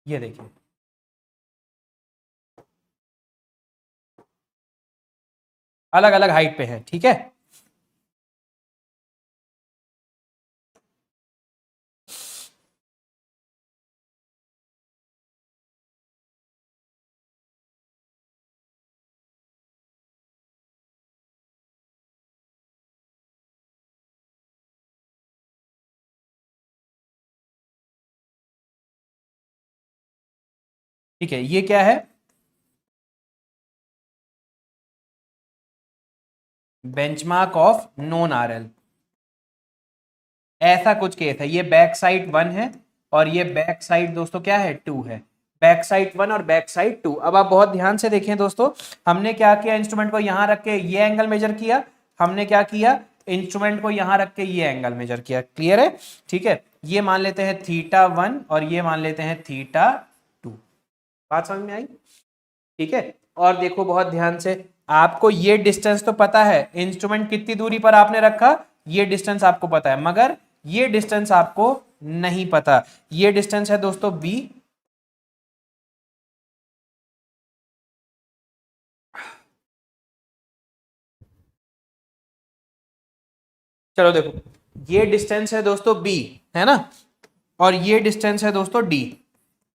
ये देखिए, अलग अलग हाइट पे है, ठीक है। ठीक है, ये क्या है? बेंचमार्क ऑफ नॉन आरएल, ऐसा कुछ केस है। ये बैक साइड 1 है और ये बैक साइड दोस्तों क्या है, 2 है। बैक साइड 1 और बैक साइड 2। अब आप बहुत ध्यान से देखें दोस्तों, हमने क्या किया, इंस्ट्रूमेंट को यहां रख के ये एंगल मेजर किया, हमने क्या किया, इंस्ट्रूमेंट को यहां रख के ये एंगल मेजर किया। क्लियर है? ठीक है, ये मान लेते हैं θ1 और ये मान लेते हैं θ2। बात समझ में आई? ठीक है, और देखो बहुत ध्यान से, आपको ये डिस्टेंस तो पता है, इंस्ट्रूमेंट कितनी दूरी पर आपने रखा ये डिस्टेंस आपको पता है, मगर ये डिस्टेंस आपको नहीं पता। ये डिस्टेंस है दोस्तों b, चलो देखो, ये डिस्टेंस है दोस्तों b, है ना, और ये डिस्टेंस है दोस्तों d।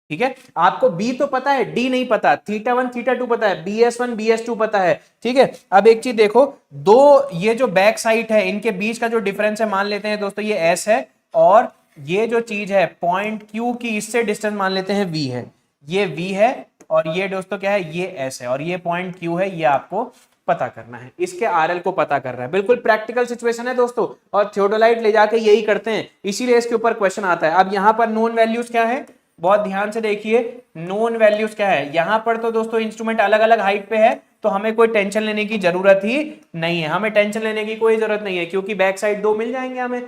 ठीक है, आपको b तो पता है, d नहीं पता, θ1 θ2 पता है, bs1 bs2 पता है। ठीक है, अब एक चीज देखो, दो ये जो बैक साइड है इनके बीच का जो डिफरेंस है मान लेते हैं दोस्तों ये s है, और ये जो चीज है पॉइंट q की इससे डिस्टेंस मान लेते हैं v है, ये v है, और ये दोस्तों क्या है, ये s है, और ये पॉइंट q है, ये आपको पता करना है, इसके आरएल को पता कर रहा है। बिल्कुल प्रैक्टिकल सिचुएशन है दोस्तों, और थियोडोलाइट ले जाके यही करते हैं, इसीलिए इसके ऊपर क्वेश्चन आता है। अब यहां पर नोन वैल्यूज क्या है, बहुत ध्यान से देखिए, नोन वैल्यूज क्या है। यहां पर तो दोस्तों इंस्ट्रूमेंट अलग अलग हाइट पे है, तो हमें कोई टेंशन लेने की जरूरत ही नहीं है, हमें टेंशन लेने की कोई जरूरत नहीं है, क्योंकि बैक साइड दो मिल जाएंगे हमें।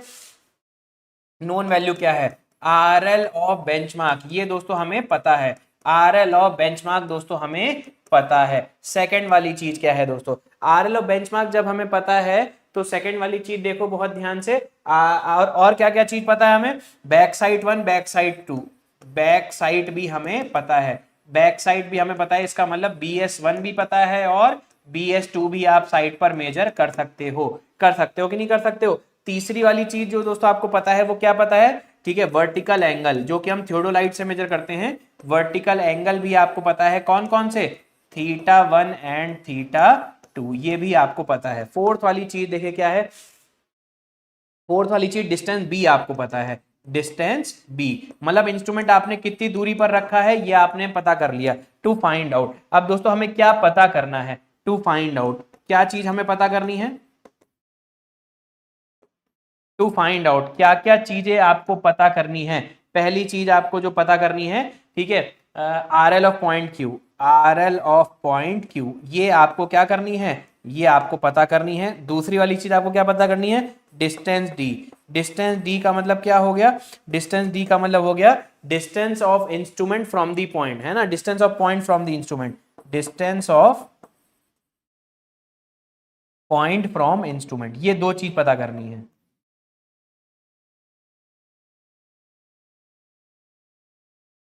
नोन वैल्यू क्या है, आरएल ऑफ बेंचमार्क, ये दोस्तों हमें पता है, आरएल ऑफ बेंचमार्क दोस्तों हमें पता है। सेकंड वाली चीज क्या है दोस्तों, आरएल ऑफ बेंचमार्क जब हमें पता है तो सेकंड वाली चीज देखो बहुत ध्यान से, और क्या क्या चीज पता है हमें, back side 1 back side 2, back side भी हमें पता है, बैक साइड भी हमें पता है, इसका मतलब BS1 भी पता है और BS2 भी आप साइड पर मेजर कर सकते हो, कि नहीं कर सकते हो। तीसरी वाली चीज जो दोस्तों आपको पता है वो क्या पता है, ठीक है, वर्टिकल एंगल, जो कि हम थियोडोलाइट से मेजर करते हैं, वर्टिकल एंगल भी आपको पता है, कौन कौन से, θ1 एंड θ2, ये भी आपको पता है। फोर्थ वाली चीज देखिए क्या है, फोर्थ वाली चीज डिस्टेंस बी आपको पता है, डिस्टेंस बी मतलब इंस्ट्रूमेंट आपने कितनी दूरी पर रखा है ये आपने पता कर लिया। टू फाइंड आउट, अब दोस्तों हमें क्या पता करना है, टू फाइंड आउट क्या चीज हमें पता करनी है, टू फाइंड आउट क्या क्या चीजें आपको पता करनी है। पहली चीज आपको जो पता करनी है, ठीक है, RL of point Q, RL of point Q, ये आपको क्या करनी है, ये आपको पता करनी है। दूसरी वाली चीज आपको क्या पता करनी है, डिस्टेंस डी, डिस्टेंस डी का मतलब क्या हो गया, डिस्टेंस डी का मतलब हो गया distance of instrument from the point, है ना, distance of point from the instrument, distance of point from instrument, ये दो चीज पता करनी है।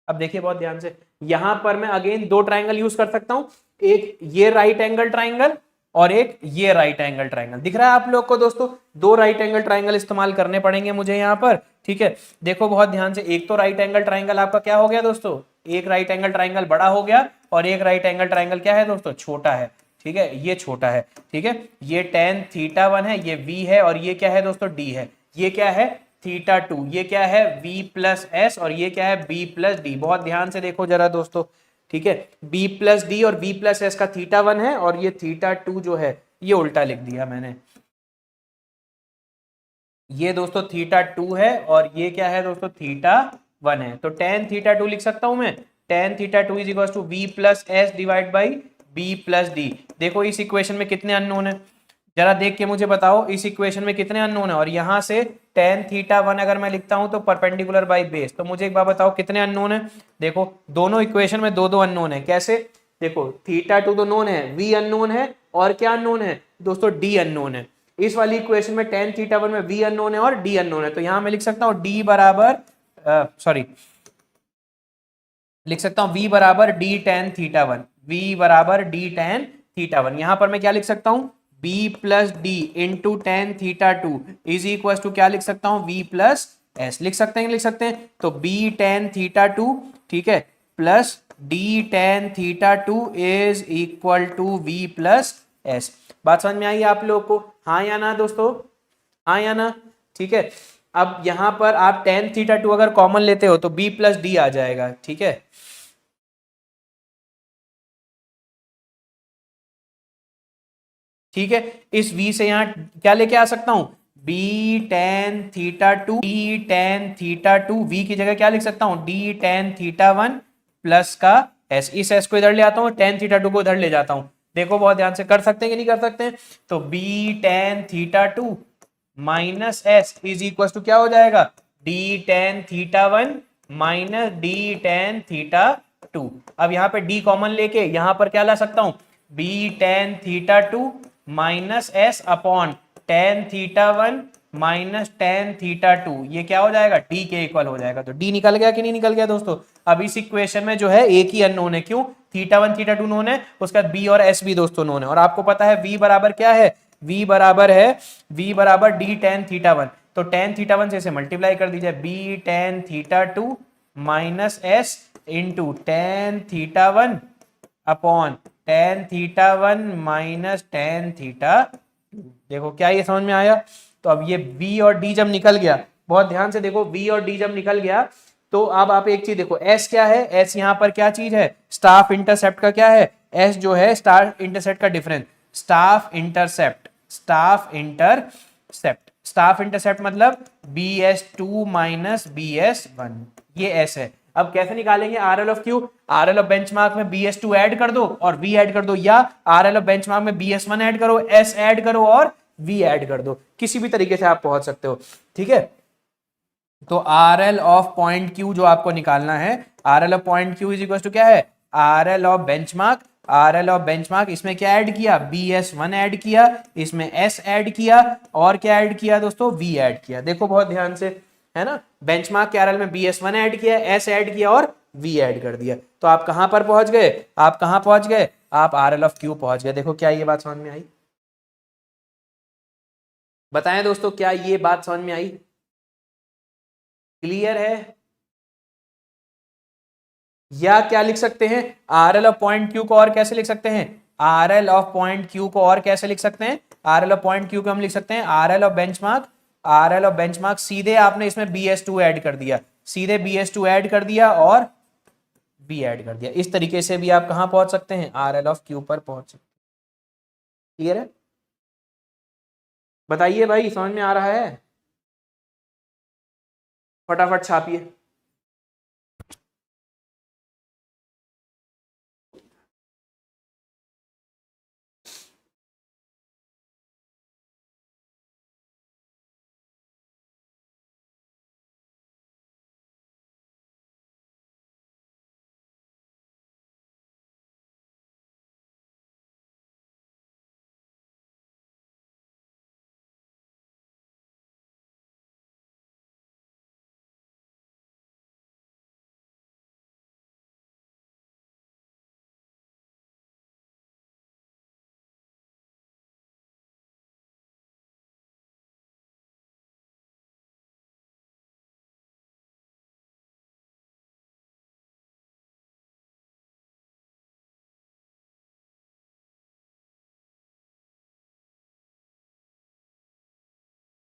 अब देखिए बहुत ध्यान से, यहां पर मैं अगेन दो ट्राइंगल यूज कर सकता हूं, एक ये राइट एंगल ट्राइंगल और एक ये राइट एंगल ट्राइंगल, दिख रहा है आप लोग को दोस्तों, दो राइट एंगल ट्राइंगल इस्तेमाल करने पड़ेंगे मुझे यहाँ पर। ठीक है, देखो बहुत ध्यान से, एक तो राइट एंगल ट्राइंगल आपका क्या हो गया दोस्तों, एक राइट एंगल ट्राइंगल बड़ा हो गया, और एक राइट एंगल ट्राइंगल क्या है दोस्तों, छोटा है। ठीक है, ये छोटा है, ठीक है, ये tan θ1 है, ये v है, और ये क्या है दोस्तों, d है, ये क्या है θ2, ये क्या है v प्लस एस, और ये क्या है b प्लस डी। बहुत ध्यान से देखो जरा दोस्तों, ठीक है, b प्लस डी और v प्लस एस का θ1 है, और ये θ2 जो है ये उल्टा लिख दिया मैंने, ये दोस्तों θ2 है और ये क्या है दोस्तों θ1 है, तो tan θ2 लिख सकता हूं मैं, tan θ2 is equal to v plus S divide by b plus D. देखो इस इक्वेशन में कितने अननोन है, जरा देख के मुझे बताओ इस इक्वेशन में कितने अननोन है, और यहां से tan θ1 अगर मैं लिखता हूं तो परपेंडिकुलर बाई बेस, तो मुझे एक बार बताओ कितने अननोन है। देखो दोनों इक्वेशन में दो दो अननोन है, कैसे, देखो θ2 तो नोन है, v अननोन है, और क्या अननोन है दोस्तों, d अननोन है। इस वाली इक्वेशन में tan θ1 में v अननोन है और d अननोन है, तो यहां मैं लिख सकता हूं d बराबर सॉरी लिख सकता हूं v बराबर d tan θ1, v बराबर d tan θ1, यहां पर मैं क्या लिख सकता हूं, b plus D into tan θ2 is equal to क्या लिख सकता हूं, v प्लस एस, लिख सकते हैं, लिख सकते हैं, तो b tan θ2, ठीक है, plus d tan θ2 is equal to v plus S. बात समझ में आई आप लोग को, हाँ या ना दोस्तों, हाँ या ना, ठीक है। अब यहां पर आप tan θ2 अगर कॉमन लेते हो तो b प्लस डी आ जाएगा, ठीक है, ठीक है, इस v से यहां क्या लेके आ सकता हूं, b tan θ2, d tan θ2, v की जगह क्या लिख सकता हूं, d tan θ1 प्लस का s, इस s को इधर ले आता हूं, tan θ2 को इधर ले जाता हूं। देखो बहुत ध्यान से, कर सकते हैं कि नहीं कर सकते हैं, तो b tan θ2 minus S is equal to क्या हो जाएगा, D tan theta one minus D tan theta two. अब यहाँ पे डी कॉमन लेके यहाँ पर क्या ला सकता हूं, b tan theta two minus s upon tan theta one minus tan theta two, ये क्या हो जाएगा, डी के इक्वल हो जाएगा। तो डी निकल गया कि नहीं निकल गया दोस्तों। अब इस इक्वेशन में जो है एक ही अननोन है, क्यों, theta one theta two known है, उसका बी और एस भी दोस्तों नोन है, और आपको पता है v बराबर क्या है, v बराबर है, v बराबर डी टेन थीटा वन। तो टेन थीटा वन से इसे मल्टीप्लाई कर दीजिए, b tan theta two minus s into tan theta one upon tan theta one minus tan theta. देखो क्या ये समझ में आया। तो अब ये v और d जब निकल गया, बहुत ध्यान से देखो, v और d जब निकल गया तो अब आप एक चीज देखो, s क्या है, s यहाँ पर क्या चीज है, स्टाफ इंटरसेप्ट का क्या है, s जो है स्टार इंटरसेप्ट का difference, staff intercept, staff intercept, staff intercept मतलब bs2 माइनस bs1, ये s है। अब कैसे निकालेंगे are L of Q, are L of benchmark में bs2 ऐड कर दो और v ऐड कर दो, या आर एल ऑफ बेंचमार्क में bs1 ऐड करो, s ऐड करो और v ऐड कर दो, किसी भी तरीके से आप पहुंच सकते हो, ठीक है। तो R L of point Q जो आपको निकालना है, R L of point Q is equal to क्या है, R L of benchmark, R L of benchmark, इसमें क्या ऐड किया, बी एस वन ऐड किया, इसमें एस ऐड किया, और क्या ऐड किया दोस्तों, वी ऐड किया। देखो बहुत ध्यान से, है ना, बेंचमार्क के आर एल में बी एस वन ऐड किया, एस ऐड किया और वी ऐड कर दिया। तो आप कहां पर पहुंच गए, आप कहां पहुंच गए, आप आर एल ऑफ क्यू पहुंच गए। देखो क्या ये बात समझ में आई, बताएं दोस्तों क्या ये बात समझ में आई, क्लियर है। या क्या लिख सकते हैं, are L of point Q को और कैसे लिख सकते हैं, are L of point Q को और कैसे लिख सकते हैं, are L of point Q को हम लिख सकते हैं are L of benchmark, R L of benchmark सीधे आपने इसमें बी एस टू ऐड कर दिया, सीधे बी एस टू ऐड कर दिया और बी ऐड कर दिया, इस तरीके से भी आप कहां पहुंच सकते हैं, आर एल ऑफ क्यू पर पहुंच सकते हैं। क्लियर है, बताइए भाई समझ में आ रहा है, फटाफट छापिए।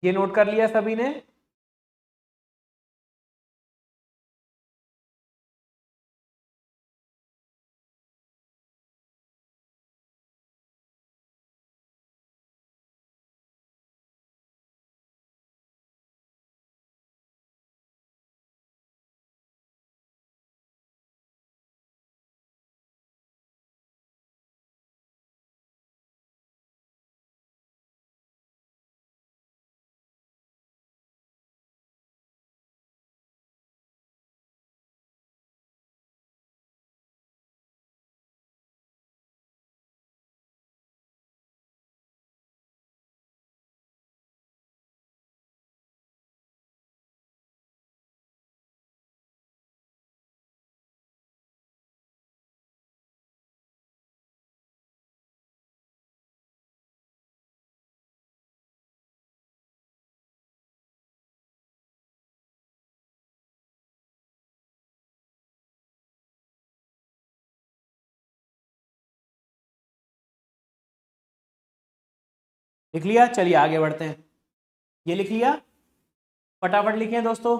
ये नोट कर लिया सभी ने, लिख लिया, चलिए आगे बढ़ते हैं। ये लिख लिया, फटाफट लिखिए दोस्तों।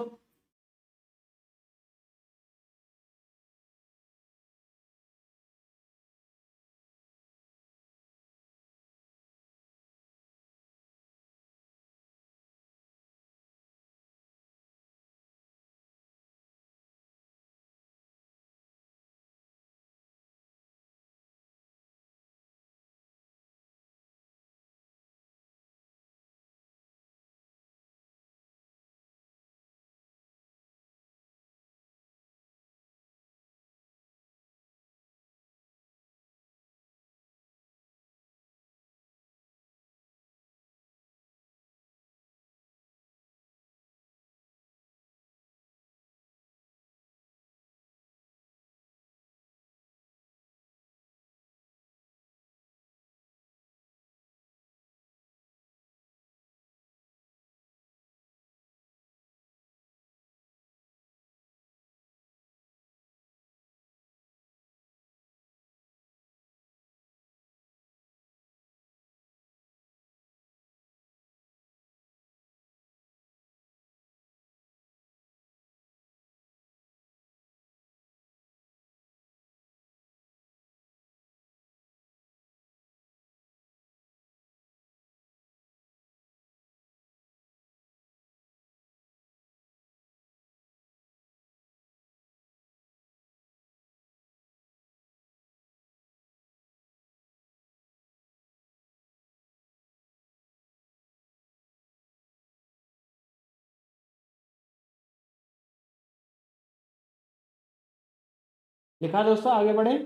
लिखा दोस्तों, आगे बढ़े।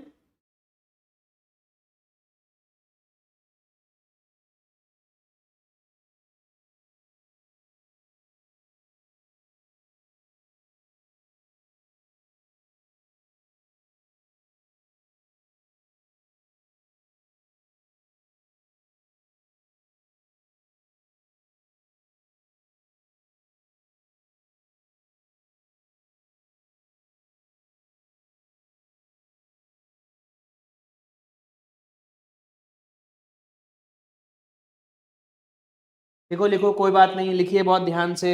लिखो लिखो, कोई बात नहीं, लिखिए बहुत ध्यान से,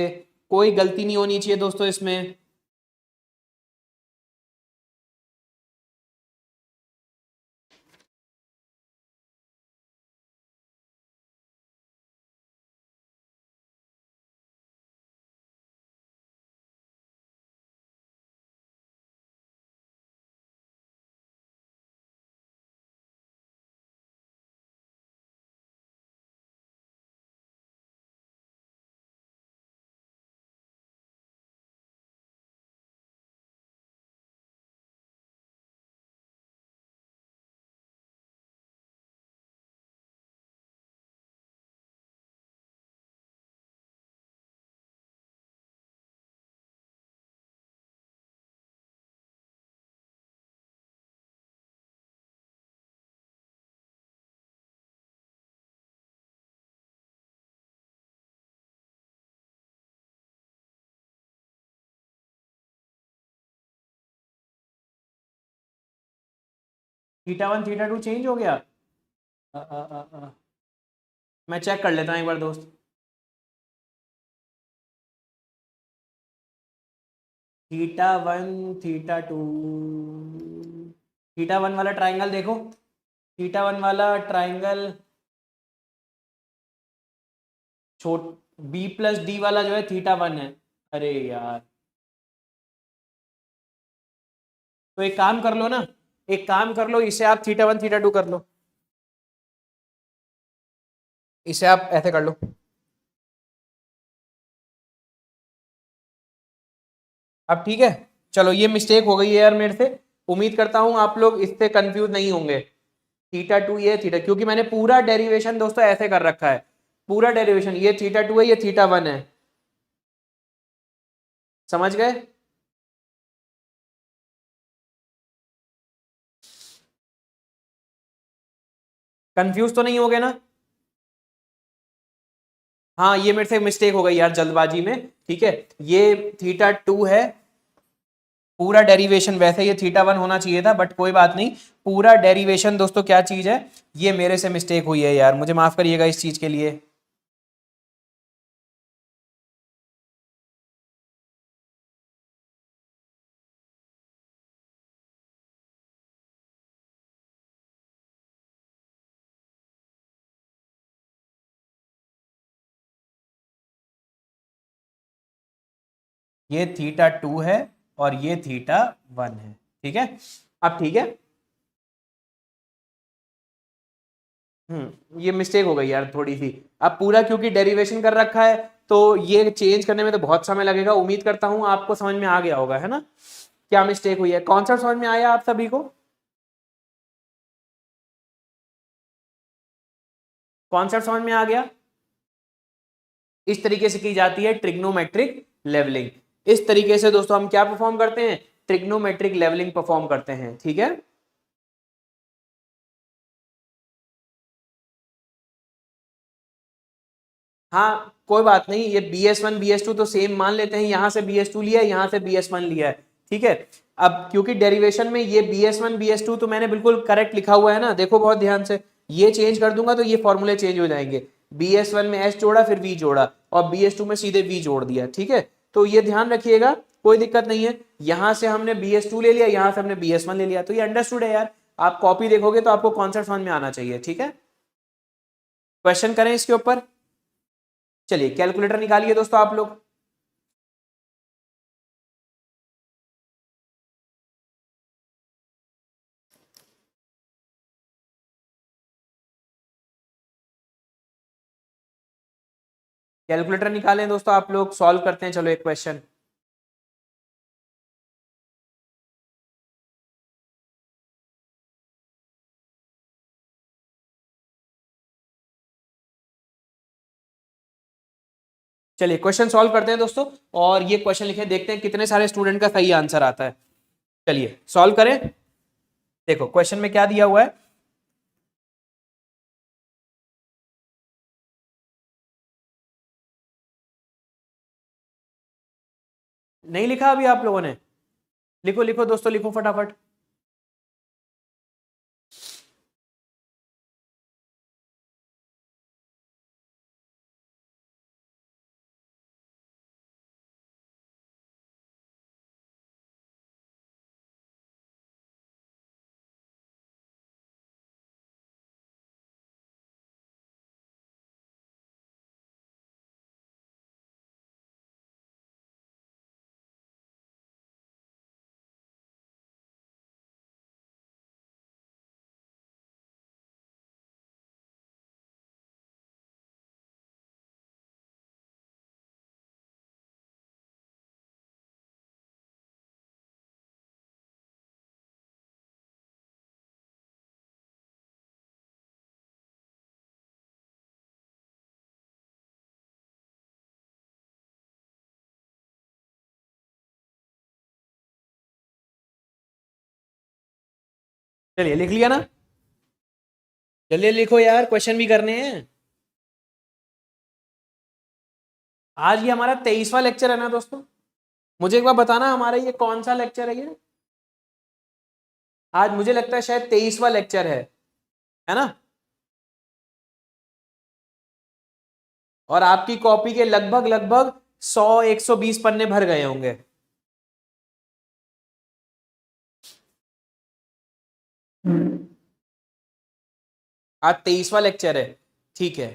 कोई गलती नहीं होनी चाहिए दोस्तों इसमें। थीटा 1 थीटा 2 चेंज हो गया। मैं चेक कर लेता हूँ एक बार दोस्त। थीटा 1 थीटा 2, थीटा 1 वाला ट्राइंगल देखो, थीटा 1 वाला ट्राइंगल छोट, B+D वाला जो है थीटा 1 है। अरे यार, तो एक काम कर लो ना, एक काम कर लो, इसे आप थीटा 1 थीटा 2 कर लो, इसे आप ऐसे कर लो। अब ठीक है, चलो ये मिस्टेक हो गई है यार मेरे से। उम्मीद करता हूं आप लोग इससे कंफ्यूज नहीं होंगे। थीटा 2 ये थीटा, क्योंकि मैंने पूरा डेरिवेशन दोस्तों ऐसे कर रखा है, पूरा डेरिवेशन, ये थीटा 2 है, ये थीटा 1 है। समझ गए? कंफ्यूज तो नहीं हो गए ना? हाँ, ये मेरे से मिस्टेक हो गई यार जल्दबाजी में। ठीक है, ये थीटा 2 है, पूरा डेरिवेशन, वैसे ये थीटा 1 होना चाहिए था, बट कोई बात नहीं। पूरा डेरिवेशन दोस्तों क्या चीज है, ये मेरे से मिस्टेक हुई है यार, मुझे माफ करिएगा इस चीज के लिए। ये थीटा 2 है और ये थीटा 1 है। ठीक है, अब ठीक है। ये मिस्टेक हो गई यार थोड़ी सी। अब पूरा क्योंकि डेरिवेशन कर रखा है, तो ये चेंज करने में तो बहुत समय लगेगा। उम्मीद करता हूं आपको समझ में आ गया होगा, है ना, क्या मिस्टेक हुई है। कॉन्सेप्ट समझ में आया आप सभी को? कॉन्सेप्ट समझ में आ गया? इस तरीके से की जाती है ट्रिग्नोमेट्रिक लेवलिंग। इस तरीके से दोस्तों हम क्या परफॉर्म करते हैं, ट्रिग्नोमेट्रिक लेवलिंग परफॉर्म करते हैं। ठीक है, हाँ कोई बात नहीं, ये BS1 BS2 तो सेम मान लेते हैं, यहां से BS2 लिया है, यहां से BS1 लिया है। ठीक है, अब क्योंकि डेरिवेशन में ये BS1 BS2 तो मैंने बिल्कुल करेक्ट लिखा हुआ है ना, देखो बहुत ध्यान से, ये चेंज कर दूंगा तो ये फॉर्मूले चेंज हो जाएंगे। BS1 में S जोड़ा, फिर V जोड़ा, और BS2 में सीधे V जोड़ दिया। ठीक है, तो ये ध्यान रखिएगा, कोई दिक्कत नहीं है। यहां से हमने BS2 ले लिया, यहां से हमने BS1 ले लिया, तो ये अंडरस्टूड है यार। आप कॉपी देखोगे तो आपको कॉन्सेप्ट समझ में आना चाहिए। ठीक है, क्वेश्चन करें इसके ऊपर। चलिए कैलकुलेटर निकालिए दोस्तों आप लोग। कैलकुलेटर निकालें दोस्तों आप लोग, सॉल्व करते हैं चलो एक क्वेश्चन। चलिए क्वेश्चन सॉल्व करते हैं दोस्तों, और ये क्वेश्चन लिखे, देखते हैं कितने सारे स्टूडेंट का सही आंसर आता है। चलिए सॉल्व करें। देखो क्वेश्चन में क्या दिया हुआ है, नहीं लिखा अभी आप लोगों ने? लिखो लिखो दोस्तों, लिखो फटाफट। चलिए लिख लिया ना? जल्दी लिखो यार, क्वेश्चन भी करने हैं। आज ये हमारा 23वां लेक्चर है ना दोस्तों? मुझे एक बार बताना हमारा ये कौन सा लेक्चर है ये? आज मुझे लगता है शायद 23वां लेक्चर है ना? और आपकी कॉपी के लगभग लगभग 100-120 पन्ने भर गए होंगे। आज 23वां लेक्चर है, ठीक है।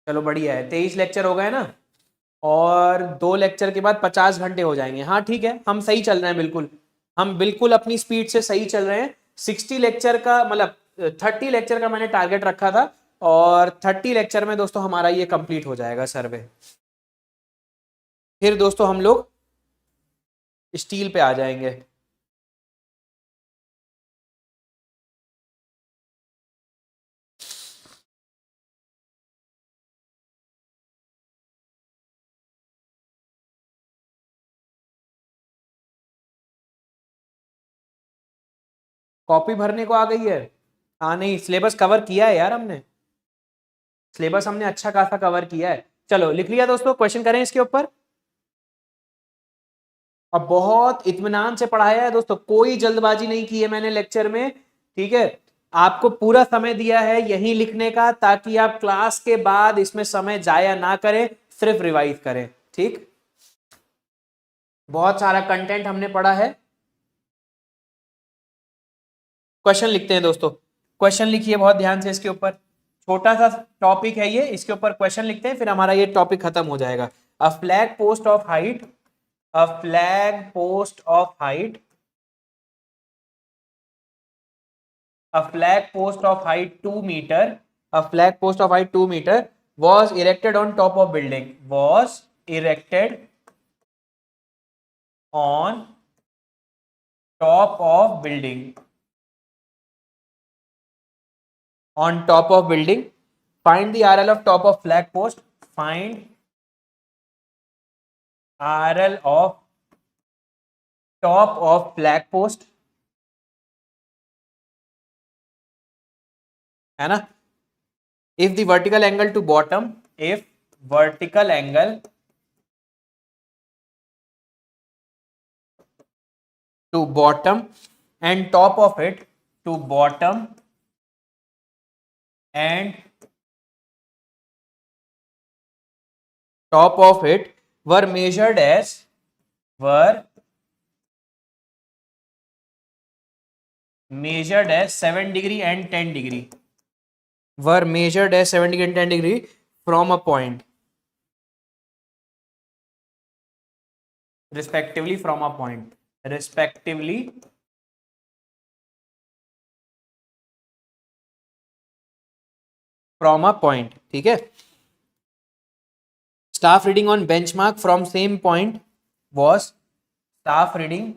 चलो बढ़िया है, 23 लेक्चर हो गए ना, और 2 लेक्चर के बाद 50 घंटे हो जाएंगे। हाँ ठीक है, हम सही चल रहे हैं बिल्कुल, हम बिल्कुल अपनी स्पीड से सही चल रहे हैं। 60 लेक्चर का मतलब 30 लेक्चर का मैंने टारगेट रखा था, और 30 लेक्चर में दोस्तों हमारा ये कंप्लीट हो जाएगा सर्वे। फिर दोस्तों हम लोग स्टील पे आ जाएंगे। कॉपी भरने को आ गई है? हाँ नहीं, सिलेबस कवर किया है यार हमने, सिलेबस हमने अच्छा खासा कवर किया है। चलो लिख लिया दोस्तों, क्वेश्चन करें इसके ऊपर। अब बहुत इत्मीनान से पढ़ाया है दोस्तों, कोई जल्दबाजी नहीं की है मैंने लेक्चर में, ठीक है। आपको पूरा समय दिया है यही लिखने का, ताकि आप क्लास के बाद इसमें समय जाया ना करें, सिर्फ रिवाइज करें, ठीक। बहुत सारा कंटेंट हमने पढ़ा है। क्वेश्चन लिखते हैं दोस्तों, क्वेश्चन लिखिए बहुत ध्यान से इसके ऊपर। छोटा सा टॉपिक है ये, इसके ऊपर क्वेश्चन लिखते हैं, फिर हमारा ये टॉपिक खत्म हो जाएगा। A flag post of height, a flag post of height, a flag post of height 2 meter, a flag post of height 2 meter was erected on top of building, was erected on top of building, on top of building. Find the RL of top of flag post, find RL of top of flag post, है ना? If the vertical angle to bottom, if vertical angle to bottom and top of it, to bottom and top of it were measured as, were measured as 7 degree and 10 degree, were measured as 7 degree and 10 degree from a point, respectively from a point, respectively from a point, ठीक है। Staff reading on benchmark from same point was, staff reading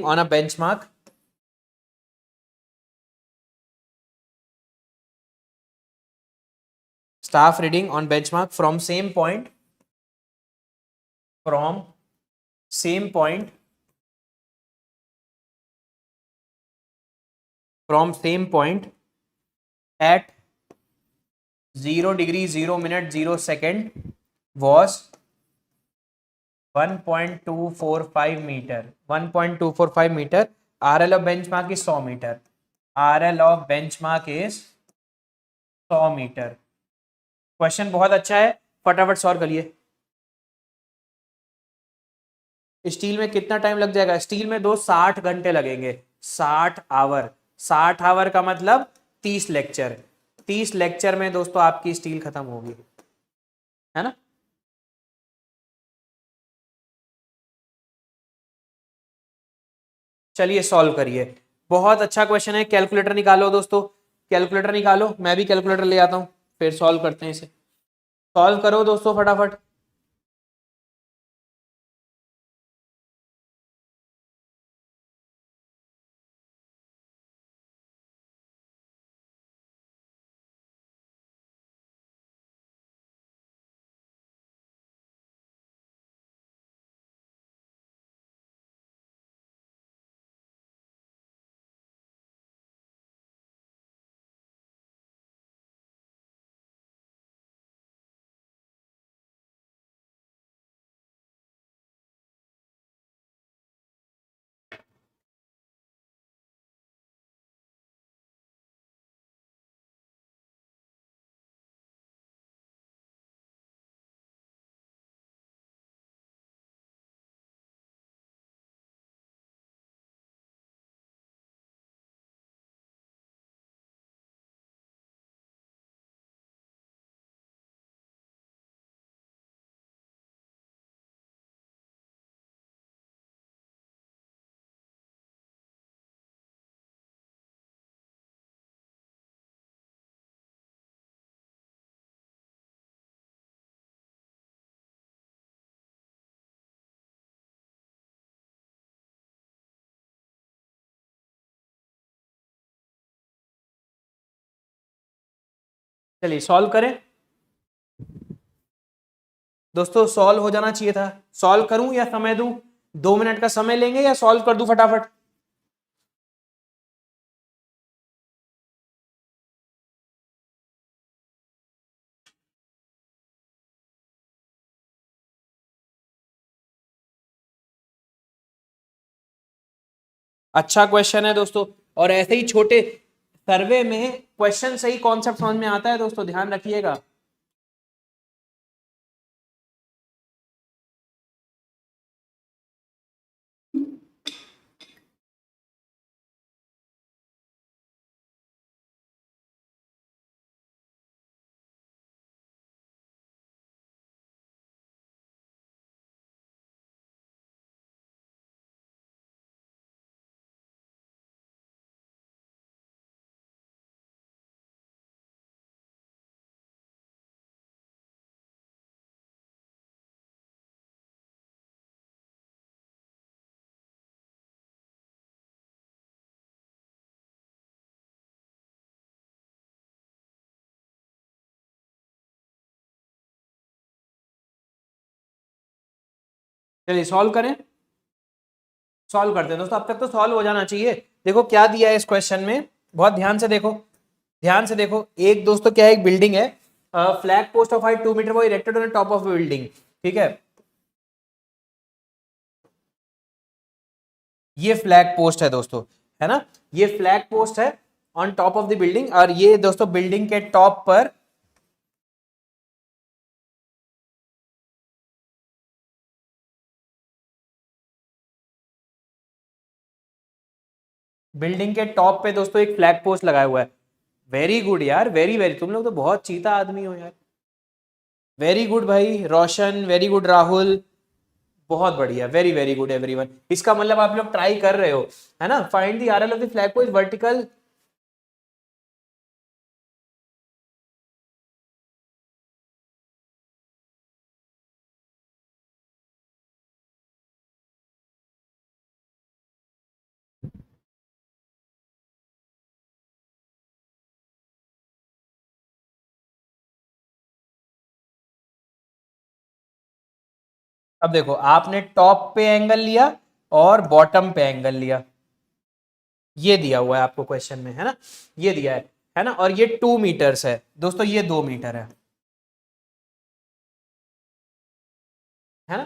on a benchmark staff reading on benchmark from same point, from same point, from same point at 0 degree 0 minute 0 second was 1.245 metre, 1.245 metre. RL of benchmark is 100 metre. RL of benchmark is 100 metre. Question बहुत अच्छा है, फटाफट सॉल्व करिए. स्टील में कितना टाइम लग जाएगा? स्टील में 60 घंटे लगेंगे. 60 आवर. 60 आवर का मतलब 30 लेक्चर. 30 लेक्चर में दोस्तों आपकी स्टील खत्म होगी, है ना. चलिए सॉल्व करिए. बहुत अच्छा क्वेश्चन है. कैलकुलेटर निकालो दोस्तों, कैलकुलेटर निकालो. मैं भी कैलकुलेटर ले आता हूं, फिर सॉल्व करते हैं इसे. सॉल्व करो दोस्तों फटाफट. चलिए सॉल्व करें दोस्तों. सॉल्व हो जाना चाहिए था. सॉल्व करूं या समय दूं? 2 मिनट का समय लेंगे या सॉल्व कर दूं फटाफट? अच्छा क्वेश्चन है दोस्तों. और ऐसे ही छोटे सर्वे में क्वेश्चन से ही कॉन्सेप्ट समझ में आता है दोस्तों, ध्यान रखिएगा. चलिए सॉल्व करें. सॉल्व करते हैं दोस्तों. अब तक तो सॉल्व हो जाना चाहिए. देखो क्या दिया है इस क्वेश्चन में, बहुत ध्यान से देखो. ध्यान से देखो. एक दोस्तों क्या है, एक बिल्डिंग है. Flag post of height 2 metre वो erected on top of building. ठीक है, ये फ्लैग पोस्ट है दोस्तों, है ना. ये फ्लैग पोस्ट है on top of the building. और ये दोस्तों बिल्डिंग के टॉप पर बिल्डिंग के टॉप पे दोस्तों एक फ्लैग पोस्ट लगाया हुआ है. वेरी गुड यार, वेरी वेरी. तुम लोग तो बहुत चीता आदमी हो यार. वेरी गुड भाई रोशन, वेरी गुड राहुल. बहुत बढ़िया, वेरी वेरी गुड एवरीवन. इसका मतलब आप लोग ट्राई कर रहे हो, है ना. Find the RL of the flag post vertical. अब देखो, आपने टॉप पे एंगल लिया और बॉटम पे एंगल लिया, ये दिया हुआ है आपको क्वेश्चन में, है ना, ये दिया है ना, और ये 2 मीटर्स है दोस्तों, ये 2 मीटर है ना।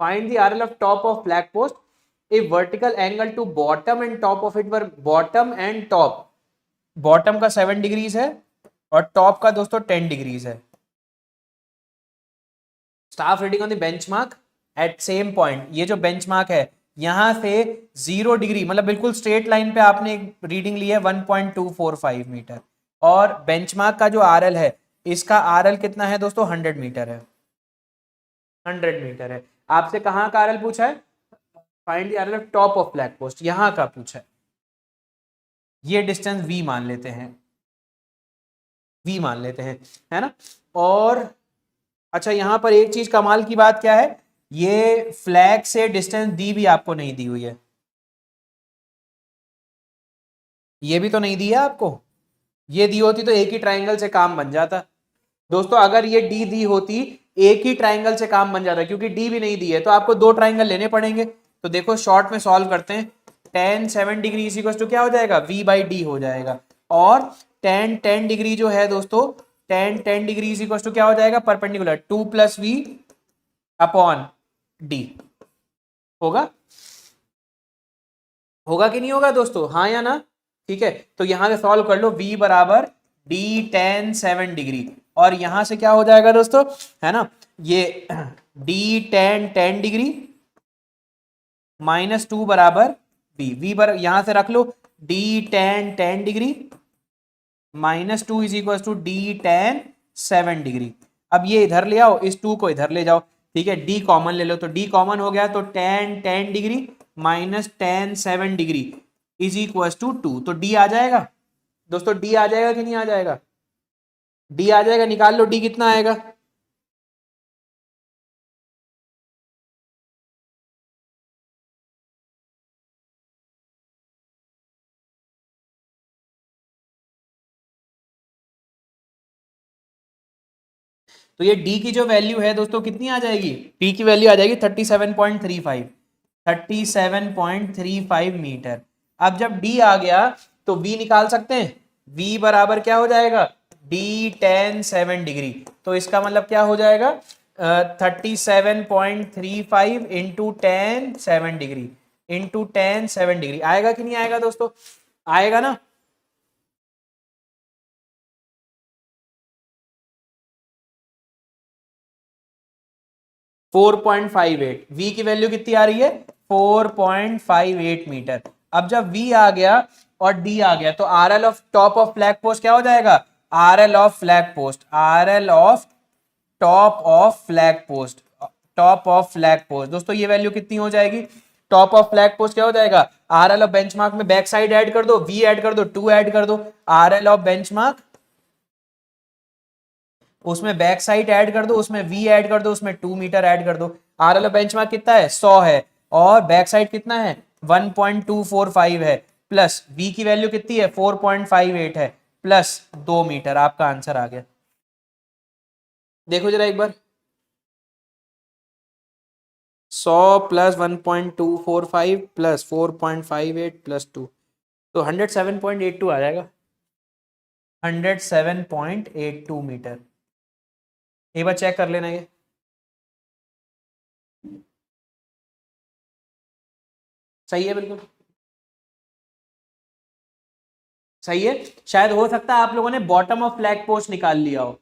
Find the RL of top of flag post, a vertical angle to bottom and top of it were, bottom and top, bottom का 7 डिग्रीज है और टॉप का दोस्तों 10 डिग्रीज है। Staff reading on the benchmark at same point, ये जो बेंचमार्क है यहां से 0 डिग्री, मतलब बिल्कुल स्ट्रेट लाइन पे आपने एक रीडिंग ली है 1.245 मीटर, और बेंचमार्क का जो आरएल है, इसका आरएल कितना है दोस्तों, 100 मीटर है, 100 मीटर है। आपसे कहाँ का आरएल पूछा है, find the RL of top of flag post, यहां का पूछा है, ये डिस्टेंस v मान लेते हैं, v मान लेते हैं, है ना। और अच्छा, यहां पर एक चीज कमाल की बात क्या है, ये फ्लैग से डिस्टेंस दी भी आपको नहीं दी हुई है, ये भी तो नहीं दी है आपको, ये दी होती तो एक ही ट्राइंगल से काम बन जाता दोस्तों, अगर ये डी दी होती एक ही ट्राइंगल से काम बन जाता, क्योंकि डी भी नहीं दी है तो आपको 2 ट्राइंगल लेने पड़ेंगे। तो देखो शॉर्ट में सॉल्व करते हैं, tan 7 degree is equal to क्या हो जाएगा, v बाई डी हो जाएगा, और टेन 10 डिग्री जो है दोस्तों, tan 10 degree is equal to क्या हो जाएगा, परपेंडिकुलर 2 + v अपॉन डी, होगा, होगा कि नहीं होगा दोस्तों, हाँ या ना। ठीक है, तो यहां से सॉल्व कर लो, v बराबर डी टेन 7 डिग्री, और यहां से क्या हो जाएगा दोस्तों, है ना, ये डी टेन 10 डिग्री -2 बराबर v बर यहां से रख लो, D tan 10 degree -2 is equal to D tan 7 degree. अब ये इधर ले आओ, इस 2 को इधर ले जाओ, ठीक है, डी कॉमन ले लो, तो डी कॉमन हो गया, तो tan 10 degree -10 7 degree is equal to 2, तो डी आ जाएगा दोस्तों, डी आ जाएगा कि नहीं आ जाएगा, डी आ जाएगा, निकाल लो डी कितना आएगा, तो ये डी की जो वैल्यू है दोस्तों कितनी आ जाएगी, डी की वैल्यू आ जाएगी 37.35, 37.35 मीटर। अब जब डी आ गया तो v निकाल सकते हैं, v बराबर क्या हो जाएगा, डी टेन 7 डिग्री, तो इसका मतलब क्या हो जाएगा, 37.35 into ten 7 degree, into ten 7 degree, आएगा कि नहीं आएगा दोस्तों, आएगा ना। 4.58, v की वैल्यू कितनी आ रही है, 4.58 मीटर। अब जब v आ गया और d आ गया, तो R L of top of flag post क्या हो जाएगा, are L of flag post, are L of top of flag post, top of flag post दोस्तों, ये वैल्यू कितनी हो जाएगी, टॉप ऑफ फ्लैग पोस्ट क्या हो जाएगा, आर एल ऑफ बेंचमार्क में बैक साइड ऐड कर दो, v ऐड कर दो, 2 ऐड कर दो, आर एल ऑफ बेंचमार्क, उसमें बैक साइड ऐड कर दो, उसमें v ऐड कर दो, उसमें 2 मीटर ऐड कर दो, आर एल बेंचमार्क कितना है, 100 है, और बैक साइड कितना है, 1.245 है, प्लस v की वैल्यू कितनी है, 4.58 है, प्लस 2 मीटर, आपका आंसर आ गया। देखो जरा एक बार, 100 + 1.245 + 4.58 + 2, तो 107.82 आ जाएगा, 107.82 मीटर। एक बार चेक कर लेना ये, सही है, बिल्कुल सही है। शायद हो सकता है आप लोगों ने बॉटम ऑफ फ्लैग पोस्ट निकाल लिया हो,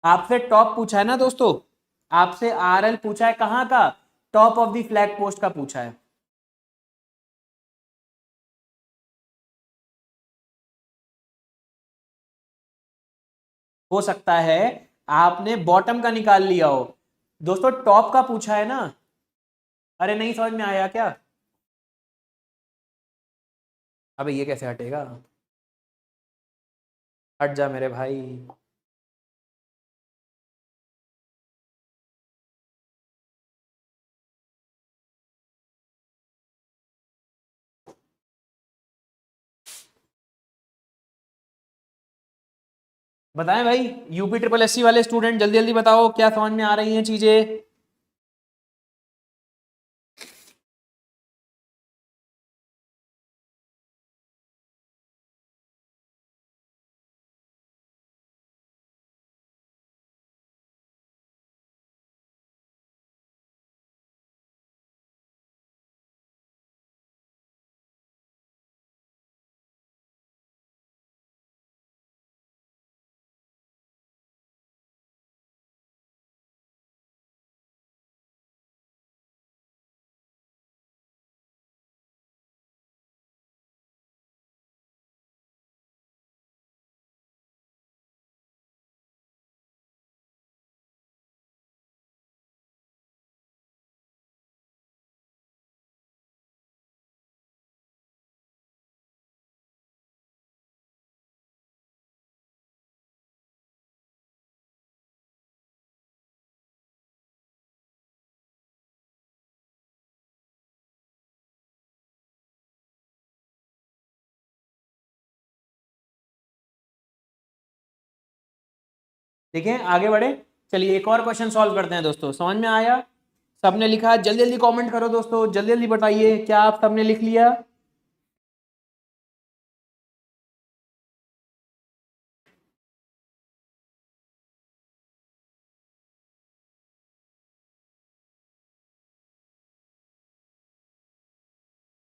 आपसे टॉप पूछा है ना दोस्तों, आपसे आरएल पूछा है कहां का, top of the flag post का पूछा है। हो सकता है आपने बॉटम का निकाल लिया हो, दोस्तों टॉप का पूछा है ना। अरे नहीं समझ में आया क्या, अबे ये कैसे हटेगा, हट जा मेरे भाई। बताएं भाई, यूपी ट्रिपल एससी वाले स्टूडेंट जल्दी जल्दी बताओ क्या समझ में आ रही हैं चीजें। ठीक है आगे बढ़े। चलिए एक और क्वेश्चन सॉल्व करते हैं दोस्तों, समझ में आया? सबने लिखा? जल्दी जल्दी कमेंट करो दोस्तों, जल्दी जल्दी बताइए क्या आप सबने लिख लिया।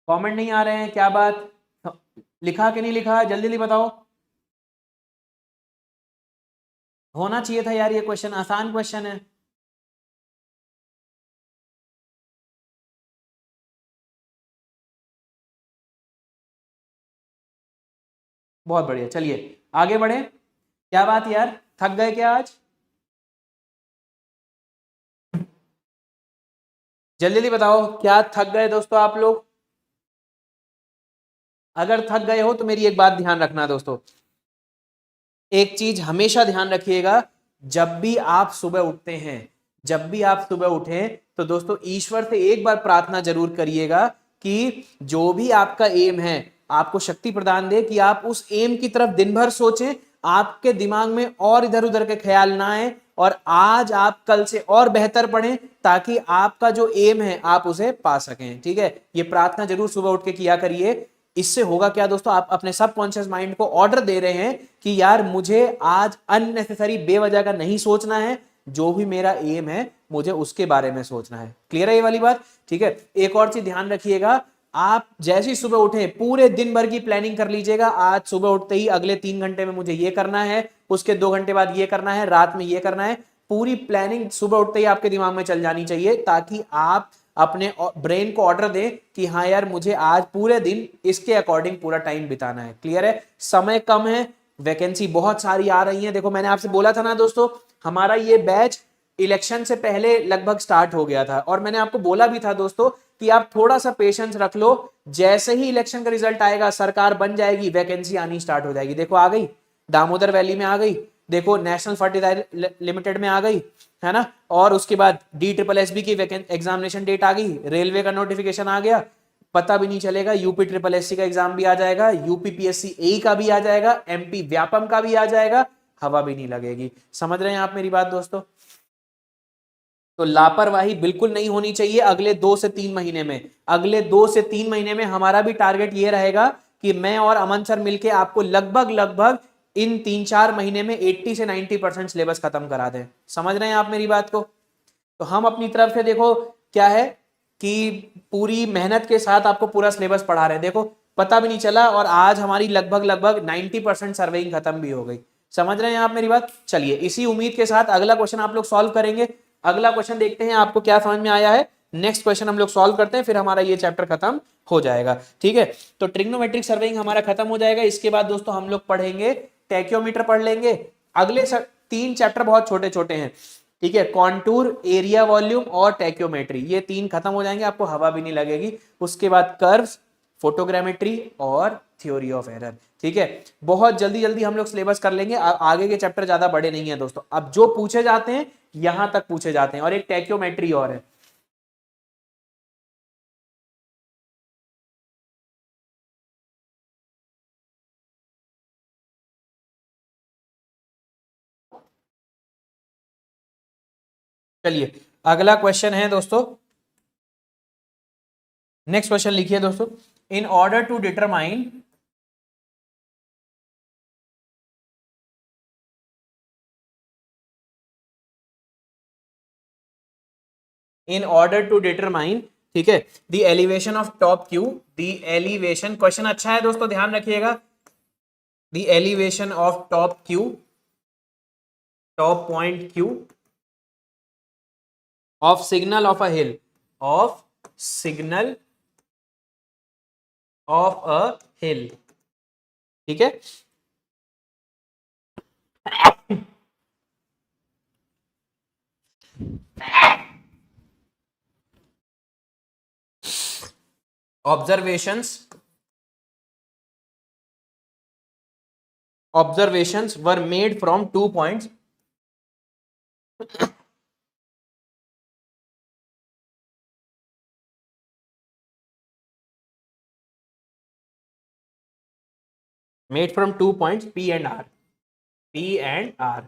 कमेंट नहीं आ रहे हैं, क्या बात? लिखा कि नहीं लिखा, जल्दी जल्दी बताओ। होना चाहिए था यार, ये क्वेश्चन आसान क्वेश्चन है। बहुत बढ़िया, चलिए आगे बढ़े। क्या बात यार, थक गए क्या आज? जल्दी जल्दी बताओ क्या थक गए दोस्तों आप लोग? अगर थक गए हो तो मेरी एक बात ध्यान रखना दोस्तों, एक चीज हमेशा ध्यान रखिएगा, जब भी आप सुबह उठते हैं, जब भी आप सुबह उठें तो दोस्तों ईश्वर से एक बार प्रार्थना जरूर करिएगा कि जो भी आपका एम है आपको शक्ति प्रदान दे, कि आप उस एम की तरफ दिन भर सोचें, आपके दिमाग में और इधर उधर के ख्याल ना आए, और आज आप कल से और बेहतर पढ़ें ताकि आपका जो एम है आप उसे पा सकें। ठीक है, ये प्रार्थना जरूर सुबह उठ के किया करिए। इससे होगा क्या दोस्तों, आप अपने सबकॉन्शियस माइंड को ऑर्डर दे रहे हैं कि यार मुझे आज अननेसेसरी बेवजह का नहीं सोचना है, जो भी मेरा एम है मुझे उसके बारे में सोचना है। क्लियर है ये वाली बात? ठीक है, एक और चीज ध्यान रखिएगा, आप जैसे ही सुबह उठे पूरे दिन भर की प्लानिंग कर लीजिएगा। आज सुबह उठते ही अगले 3 घंटे में मुझे ये करना है, उसके 2 घंटे बाद ये करना है, रात में ये करना है। पूरी प्लानिंग सुबह उठते ही आपके दिमाग में चल जानी चाहिए, ताकि आप अपने ब्रेन को ऑर्डर दें कि हाँ यार मुझे आज पूरे दिन इसके अकॉर्डिंग पूरा टाइम बिताना है। क्लियर है? समय कम है, वैकेंसी बहुत सारी आ रही है। देखो मैंने आपसे बोला था ना दोस्तों, हमारा ये बैच इलेक्शन से पहले लगभग स्टार्ट हो गया था, और मैंने आपको बोला भी था दोस्तों कि आप थोड़ा सा पेशेंस रख लो, जैसे ही इलेक्शन का रिजल्ट आएगा सरकार बन जाएगी, वैकेंसी आनी स्टार्ट हो जाएगी। देखो आ गई, दामोदर वैली में आ गई, देखो नेशनल फर्टिलाइजर लिमिटेड में आ गई, है ना, और उसके बाद डी ट्रिपल एस बी की एग्जामिनेशन डेट आ गई, रेलवे का नोटिफिकेशन आ गया, पता भी नहीं चलेगा, यूपी ट्रिपल एस सी का एग्जाम भी आ जाएगा, यूपी पीएससी ए का भी आ जाएगा, एमपी व्यापम का भी आ जाएगा, हवा भी नहीं लगेगी। समझ रहे हैं आप मेरी बात दोस्तों? तो लापरवाही बिल्कुल नहीं होनी चाहिए अगले 2 से 3 महीने में। अगले 2 से 3 महीने में हमारा भी टारगेट ये रहेगा कि मैं और अमन सर मिलके आपको लगभग लगभग इन 3-4 महीने में 80 से 90% सिलेबस खत्म करा दें। समझ रहे हैं आप मेरी बात को? तो हम अपनी तरफ से देखो क्या है कि पूरी मेहनत के साथ आपको पूरा सिलेबस पढ़ा रहे हैं। देखो पता भी नहीं चला, और आज हमारी लगभग लगभग 90% सर्वेइंग खत्म भी हो गई। समझ रहे हैं आप मेरी बात? चलिए इसी उम्मीद के साथ अगला क्वेश्चन आप लोग सॉल्व करेंगे। अगला क्वेश्चन देखते हैं आपको क्या समझ में आया है। नेक्स्ट क्वेश्चन हम लोग सॉल्व करते हैं, फिर हमारा ये चैप्टर खत्म हो जाएगा। ठीक है, तो ट्रिग्नोमेट्रिक सर्वेइंग हमारा खत्म हो जाएगा। इसके बाद दोस्तों हम लोग पढ़ेंगे टैक्योमीटर पढ़ लेंगे। अगले 3 चैप्टर बहुत छोटे छोटे हैं। ठीक है, कॉन्टूर, एरिया वॉल्यूम और टैक्योमेट्री, ये 3 खत्म हो जाएंगे, आपको हवा भी नहीं लगेगी। उसके बाद कर्व्स, फोटोग्रामेट्री और थ्योरी ऑफ एरर। ठीक है, बहुत जल्दी जल्दी हम लोग सिलेबस कर लेंगे। आगे के चैप्टर ज्यादा बड़े नहीं है दोस्तों, अब जो पूछे जाते हैं यहां तक पूछे जाते हैं, और एक टैक्योमेट्री और है। चलिए अगला क्वेश्चन है दोस्तों, नेक्स्ट क्वेश्चन लिखिए दोस्तों। In order to determine in order to determine, ठीक है, the elevation of top Q, the elevation, question अच्छा है दोस्तों, ध्यान रखिएगा। The elevation of top Q, top point Q of signal of a hill, of signal of a hill, ठीक है। Observations were made from 2 points. Made from 2 points P and R. P and R.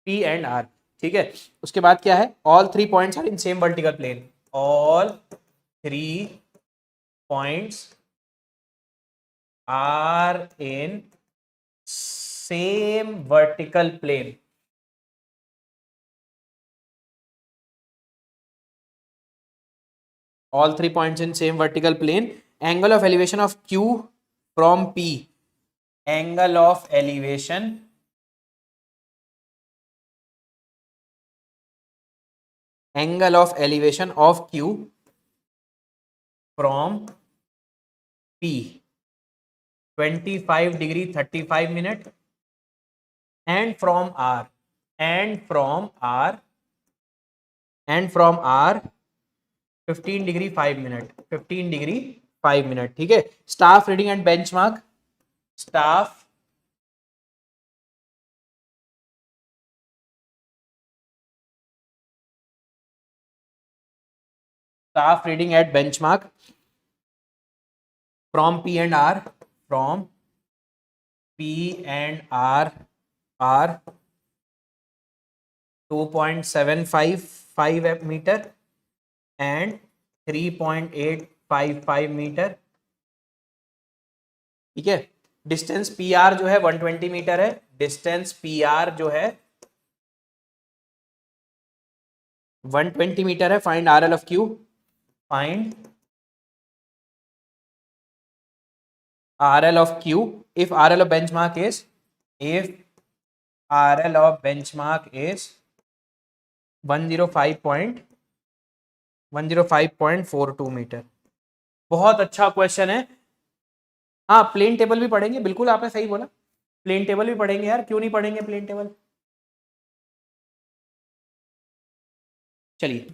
P and R. ठीक है, उसके बाद क्या है, all 3 points are in same vertical plane. All 3 points are in same vertical plane. All 3 points in same vertical plane. Angle of elevation of Q from P. Angle of elevation of Q from P, 25 degree 35 minute, and from R 15 degree 5 minute, 15 degree 5 minute, ठीक है। Staff reading and benchmark, staff reading at benchmark from P and R, from P and R are 2.755 meter and 3.855 metre, ठीक है। डिस्टेंस पी आर जो है 120 मीटर है, डिस्टेंस पी आर जो है 120 मीटर है। Find R L of Q, find R L of Q if R L of benchmark is, if RL of benchmark is 105.42 metre. बहुत अच्छा क्वेश्चन है। हाँ प्लेन टेबल भी पढ़ेंगे, बिल्कुल आपने सही बोला, प्लेन टेबल भी पढ़ेंगे यार, क्यों नहीं पढ़ेंगे प्लेन टेबल। चलिए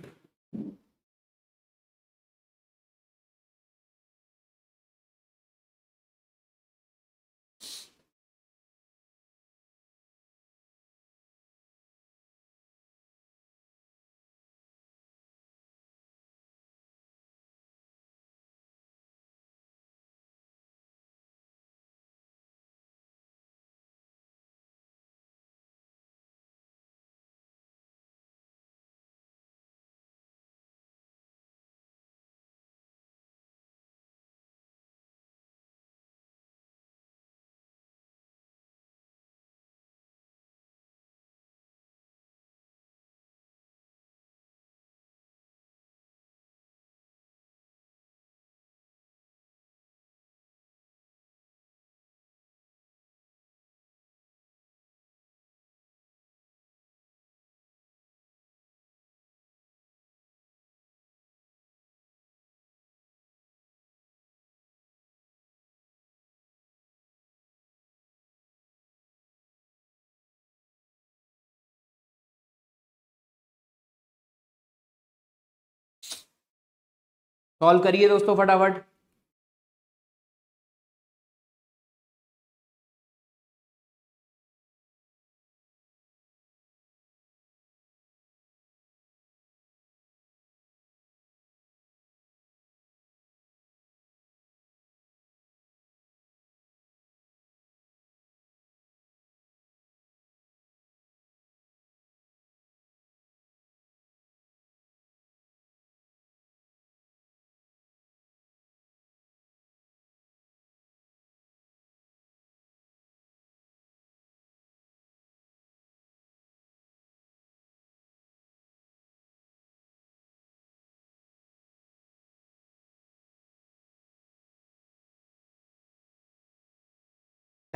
सॉल्व करिए दोस्तों फटाफट।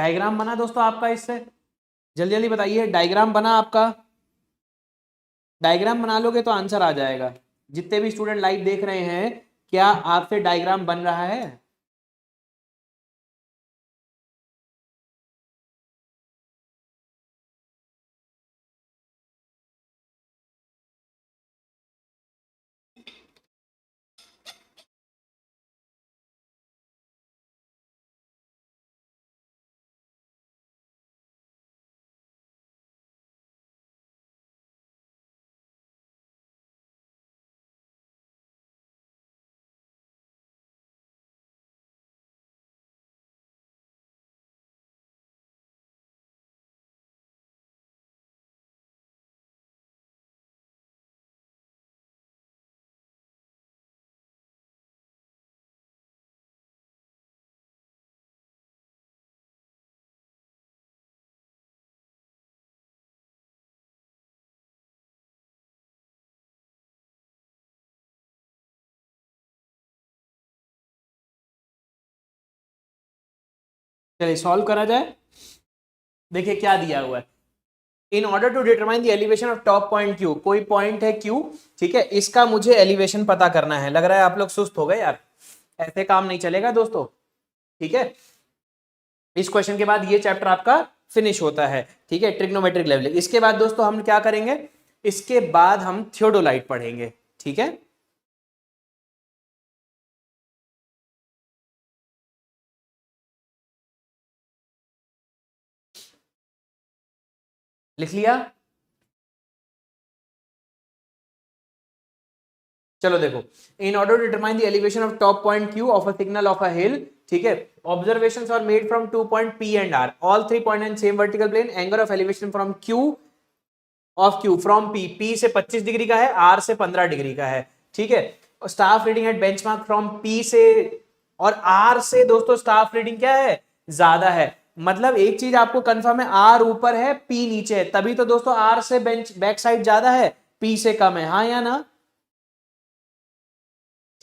डायग्राम बना दोस्तों आपका? इससे जल्दी जल्दी बताइए, डायग्राम बना आपका? डायग्राम बना लोगे तो आंसर आ जाएगा। जितने भी स्टूडेंट लाइव देख रहे हैं, क्या आपसे डायग्राम बन रहा है? चलिए सॉल्व करा जाए। देखिए क्या दिया हुआ है। In order to determine the elevation of top point Q, कोई पॉइंट है क्यू, ठीक है, इसका मुझे एलिवेशन पता करना है। लग रहा है आप लोग सुस्त हो गए यार, ऐसे काम नहीं चलेगा दोस्तों, ठीक है। इस क्वेश्चन के बाद ये चैप्टर आपका फिनिश होता है, ठीक है, ट्रिग्नोमेट्रिक लेवलिंग। इसके बाद दोस्तों हम क्या करेंगे, इसके बाद हम थियोडोलाइट पढ़ेंगे, ठीक है। लिख लिया? चलो देखो, in order to determine the elevation of top point Q of a signal of a hill, ठीक है, observations are made from 2 point P and R, all 3 point in same vertical plane, angle of elevation from Q of Q from P, P से 25 डिग्री का है, आर से 15 डिग्री का है, ठीक है। Staff reading at benchmark from P से और आर से दोस्तों स्टाफ रीडिंग क्या है, ज्यादा है। मतलब एक चीज आपको कंफर्म है, आर ऊपर है पी नीचे है, तभी तो दोस्तों आर से बेंच बैक साइड ज्यादा है, पी से कम है, हाँ या ना?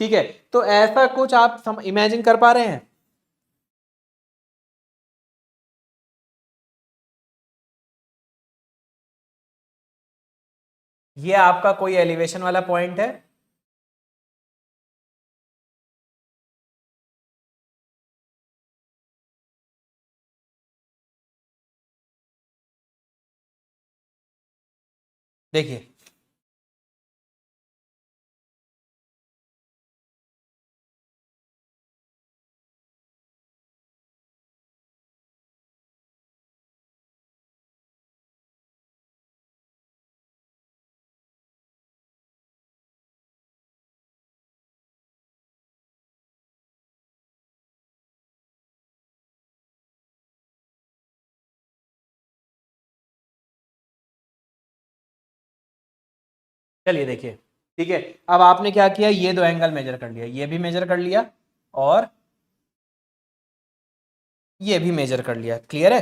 ठीक है, तो ऐसा कुछ आप इमेजिन कर पा रहे हैं? ये आपका कोई एलिवेशन वाला पॉइंट है? देखिए चलिए देखिए, ठीक है, अब आपने क्या किया, ये दो एंगल मेजर कर लिया, ये भी मेजर कर लिया और ये भी मेजर कर लिया, क्लियर है।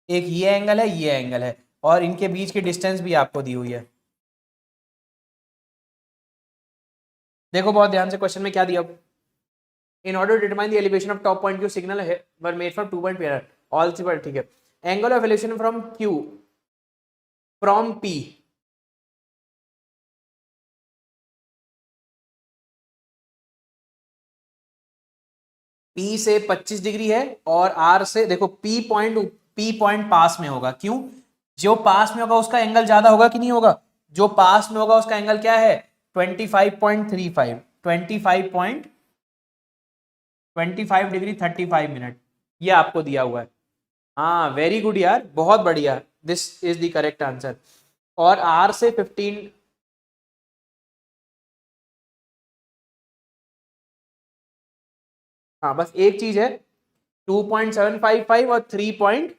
एक ये एंगल है, ये एंगल है, और इनके बीच की डिस्टेंस भी आपको दी हुई है। देखो बहुत ध्यान से, क्वेश्चन में क्या दिया, in order to determine the elevation of top point Q signal were made from 2 point pair, all C, ठीक है, angle of elevation from Q from P, P से 25 डिग्री है और आर से, देखो पी पॉइंट पास में होगा, क्यों? जो पास में होगा उसका एंगल ज्यादा होगा कि नहीं होगा? जो पास में होगा उसका एंगल क्या है, 25.35, 25 डिग्री 35 मिनट, ये आपको दिया हुआ है। हाँ वेरी गुड यार, बहुत बढ़िया, this is the correct answer. और आर से 15, हाँ बस एक चीज है, 2.755 और 3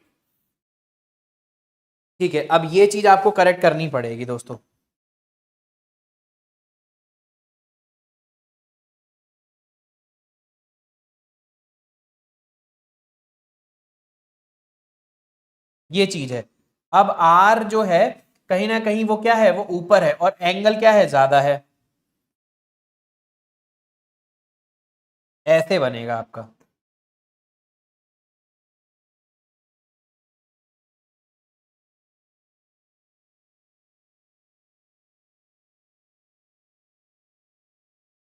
ठीक है, अब ये चीज आपको करेक्ट करनी पड़ेगी दोस्तों। ये चीज है, अब आर जो है कहीं ना कहीं वो क्या है, वो ऊपर है, और एंगल क्या है, ज्यादा है, ऐसे बनेगा आपका।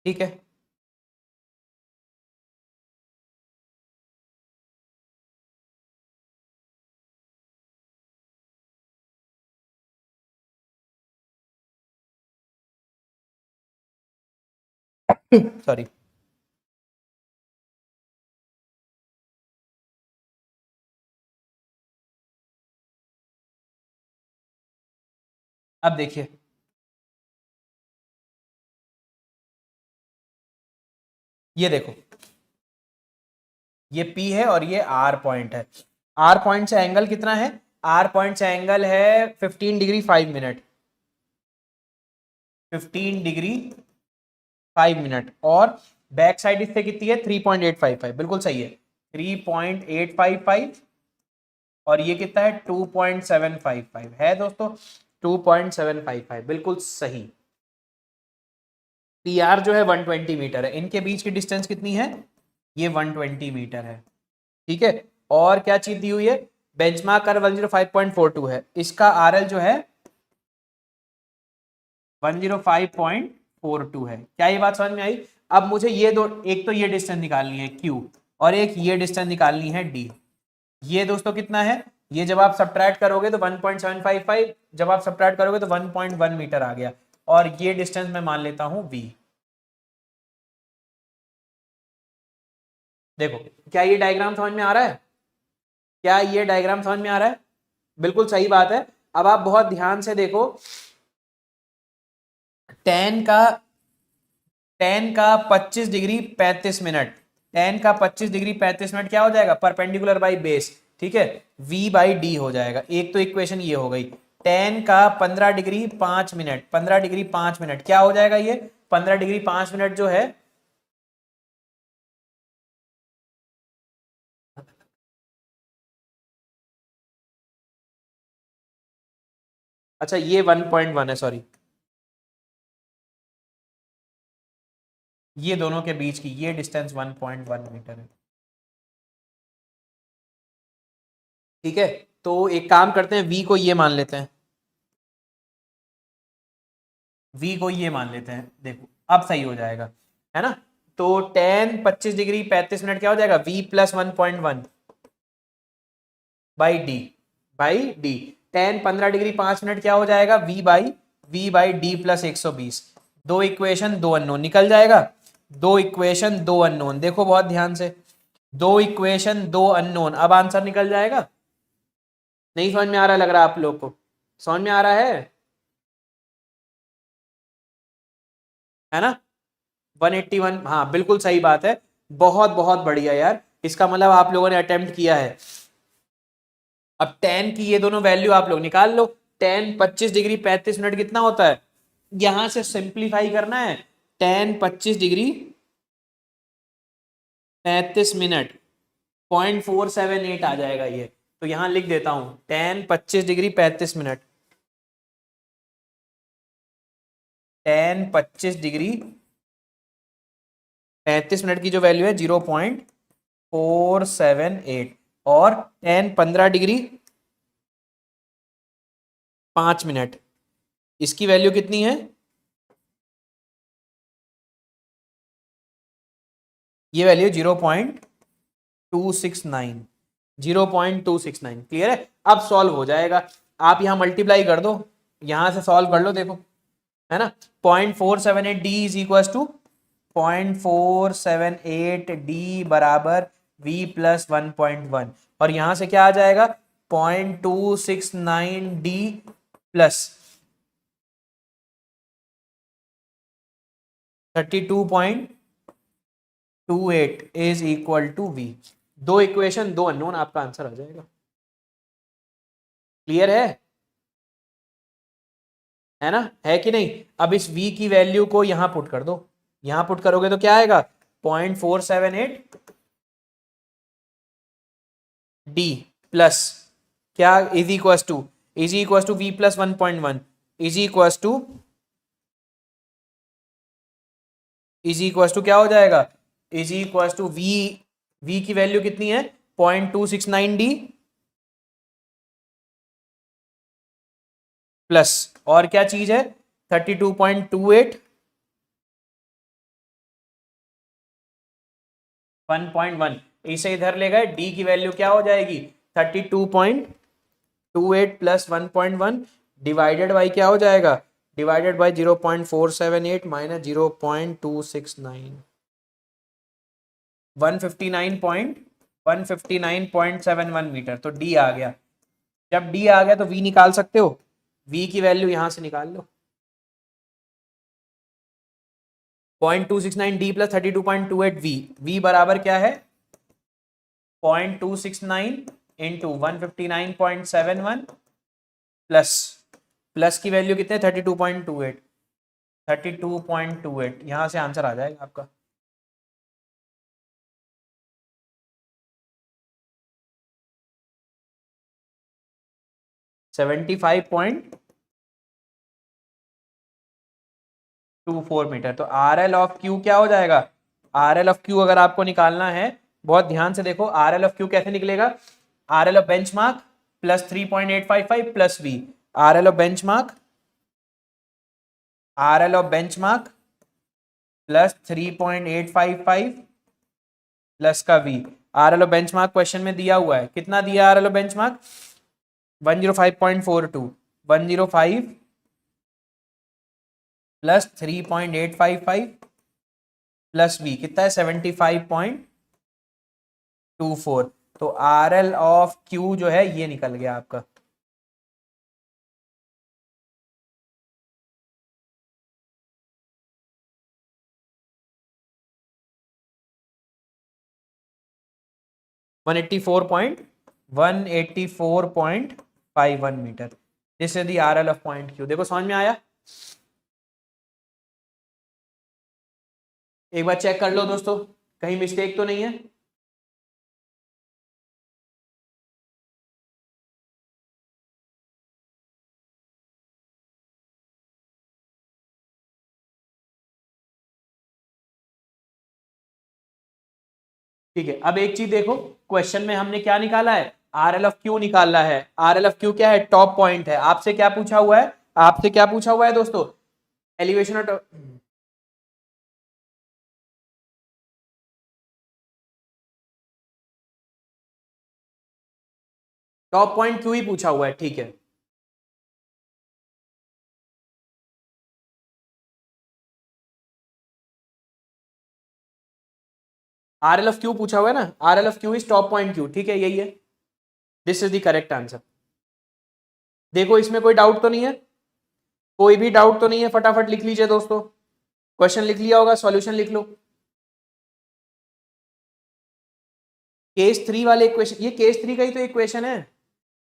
ठीक है। सॉरी। अब देखिए, ये देखो, ये P है और ये R पॉइंट है। R पॉइंट से एंगल कितना है? R पॉइंट से एंगल है 15 डिग्री 5 मिनट, 15 डिग्री 5 मिनट। और बैक साइड इससे कितनी है? 3.855, बिल्कुल सही है, 3.855। और ये कितना है? 2.755 है दोस्तों, 2.755, बिल्कुल सही। PR जो है 120 मीटर है, इनके बीच की डिस्टेंस कितनी है? ये 120 मीटर है। ठीक है। और क्या चीज दी हुई है? बेंचमार्क कर 105.42 है, इसका RL जो है 105.42 है। क्या ये बात समझ में आई? अब मुझे ये दो, एक तो ये डिस्टेंस निकालनी है Q, और एक ये डिस्टेंस निकालनी है D। ये दोस्तों कितना है? ये जब आप सब्ट्रैक्ट करोगे तो 1.755, जब आप सब्ट्रैक्ट करोगे तो 1.1 मीटर आ गया। और ये डिस्टेंस मैं मान लेता हूं V। देखो, क्या ये डायग्राम समझ में आ रहा है? क्या ये डायग्राम समझ में आ रहा है? बिल्कुल सही बात है। अब आप बहुत ध्यान से देखो, टेन का टेन का 25 डिग्री 35 मिनट, टेन का 25 डिग्री 35 मिनट क्या हो जाएगा? Perpendicular by base. ठीक है, V बाई डी हो जाएगा। एक तो इक्वेशन ये हो गई। टेन का 15 डिग्री 5 मिनट, 15 डिग्री 5 मिनट क्या हो जाएगा? ये 15 डिग्री 5 मिनट जो है, अच्छा ये 1.1 है, सॉरी, ये दोनों के बीच की ये डिस्टेंस 1.1 मीटर है। ठीक है, तो एक काम करते हैं, V को ये मान लेते हैं, V को ये मान लेते हैं। देखो अब सही हो जाएगा, है ना? तो टेन 25 डिग्री 35 मिनट क्या हो जाएगा? V plus 1.1 by D, ten 15 degree 5 minute क्या हो जाएगा? V by D plus 120। दो इक्वेशन दो अननोन निकल जाएगा, दो इक्वेशन दो अननोन, देखो बहुत ध्यान से, दो इक्वेशन दो अननोन, अब आंसर निकल जाएगा। नहीं समझ में आ रहा लग रहा है आप लोग को? समझ में आ रहा है ना? 181, हाँ बिल्कुल सही बात है। बहुत बहुत बढ़िया यार, इसका मतलब आप लोगों ने अटेम्प्ट किया है। अब टेन की ये दोनों वैल्यू आप लोग निकाल लो। टेन 25 डिग्री 35 मिनट कितना होता है? यहां से सिंप्लीफाई करना है। टेन 25 डिग्री 35 मिनट 0.478 आ जाएगा ये। तो यहां लिख देता हूं, ten 25 degree 35 minute, ten 25 degree 35 minute की जो वैल्यू है 0.478, और टेन 15 डिग्री 5 मिनट, इसकी वैल्यू कितनी है? ये वैल्यू 0.269, 0.269। क्लियर है? अब सॉल्व हो जाएगा। आप यहां मल्टीप्लाई कर दो, यहां से सॉल्व कर लो, देखो, है ना? 0.478 d is equal to 0.478 d बराबर V प्लस 1.1, और यहां से क्या आ जाएगा? 0.269 d plus 32.28 is equal to V। दो इक्वेशन दो अननोन, आपका आंसर आ जाएगा। क्लियर है ना? है कि नहीं? अब इस V की वैल्यू को यहां पुट कर दो, यहां पुट करोगे तो क्या आएगा? 0.478 डी प्लस क्या, is equal to V plus 1.1 is equal to क्या हो जाएगा? इज इक्वल टू V की वैल्यू कितनी है? 0.269 डी प्लस, और क्या चीज है? 32.28 1.1, इसे इधर ले गए, डी की वैल्यू क्या हो जाएगी 32.28 प्लस 1.1 डिवाइडेड बाई क्या हो जाएगा, डिवाइडेड बाई 0.478 माइनस 0.269, 159.71 मीटर। तो डी आ गया। जब डी आ गया तो वी निकाल सकते हो, वी की वैल्यू यहां से निकाल लो, 0.269 डी प्लस 32.28 वी, वी बराबर क्या है 0.269 इंटू 159.71 प्लस, प्लस की वैल्यू कितने 32.28, 32.28, यहां से आंसर आ जाएगा आपका। $75.24 मीटर। तो आर एल ऑफ क्यू क्या हो जाएगा, आर एल ऑफ क्यू अगर आपको निकालना है, बहुत ध्यान से देखो, आर एल ऑफ क्यू कैसे निकलेगा, R L of benchmark plus 3.855 plus V, R L of benchmark, R L of benchmark plus 3.855 plus का V, R L of benchmark question में दिया हुआ है, कितना दिया R L of benchmark 105.42, 105 plus 3.855 plus V कितना है 75.24। तो आर एल ऑफ क्यू जो है ये निकल गया आपका। One eighty four point 51 metre, this is the R L of point Q. देखो समझ में आया, एक बार चेक कर लो दोस्तों, कहीं मिस्टेक तो नहीं है। ठीक है, अब एक चीज देखो, क्वेश्चन में हमने क्या निकाला है, आर एल ऑफ क्यू निकाला है। आर एल ऑफ क्यू क्या है, टॉप पॉइंट है। आपसे क्या पूछा हुआ है, आपसे क्या पूछा हुआ है दोस्तों, elevation of top point Q ही पूछा हुआ है, ठीक है। आर एल ऑफ क्यू पूछा हुआ है ना, are L of Q is top point Q, ठीक है, यही है, this is the correct answer. देखो इसमें कोई डाउट तो नहीं है, कोई भी डाउट तो नहीं है, फटाफट लिख लीजिए दोस्तों, क्वेश्चन लिख लिया होगा, सॉल्यूशन लिख लो। केस थ्री वाले इक्वेशन, ये केस थ्री का ही तो इक्वेशन है।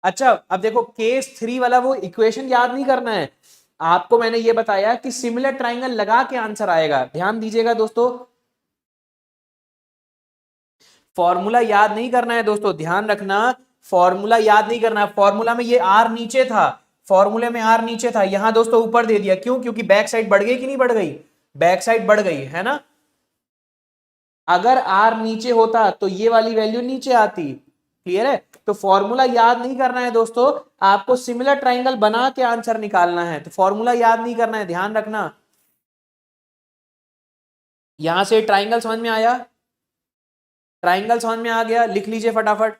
अच्छा अब देखो केस थ्री वाला वो इक्वेशन याद नहीं करना है आपको, मैंने ये बताया कि सिमिलर ट्राइंगल लगा के आंसर आएगा, ध्यान दीजिएगा दोस्तों, फॉर्मूला याद नहीं करना है दोस्तों, ध्यान रखना, फॉर्मूला याद नहीं करना। फॉर्मूला में ये आर नीचे था, फॉर्मूले में आर नीचे था, यहां दोस्तों ऊपर दे दिया, क्यों, क्योंकि बैक साइड बढ़ गई कि नहीं बढ़ गई, बैक साइड बढ़ गई है ना। अगर आर नीचे होता तो ये वाली वैल्यू नीचे आती, क्लियर है। तो फॉर्मूला याद नहीं करना है दोस्तों, आपको सिमिलर ट्राइंगल बना के आंसर निकालना है, तो फॉर्मूला याद नहीं करना है, ध्यान रखना। यहां से ट्राइंगल समझ में आया, ट्राइंगल समझ में आ गया, लिख लीजिए फटाफट।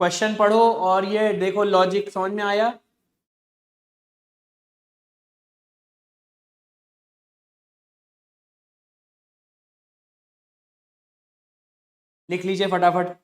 क्वेश्चन पढ़ो और ये देखो लॉजिक समझ में आया। लिख लीजिए फटाफट।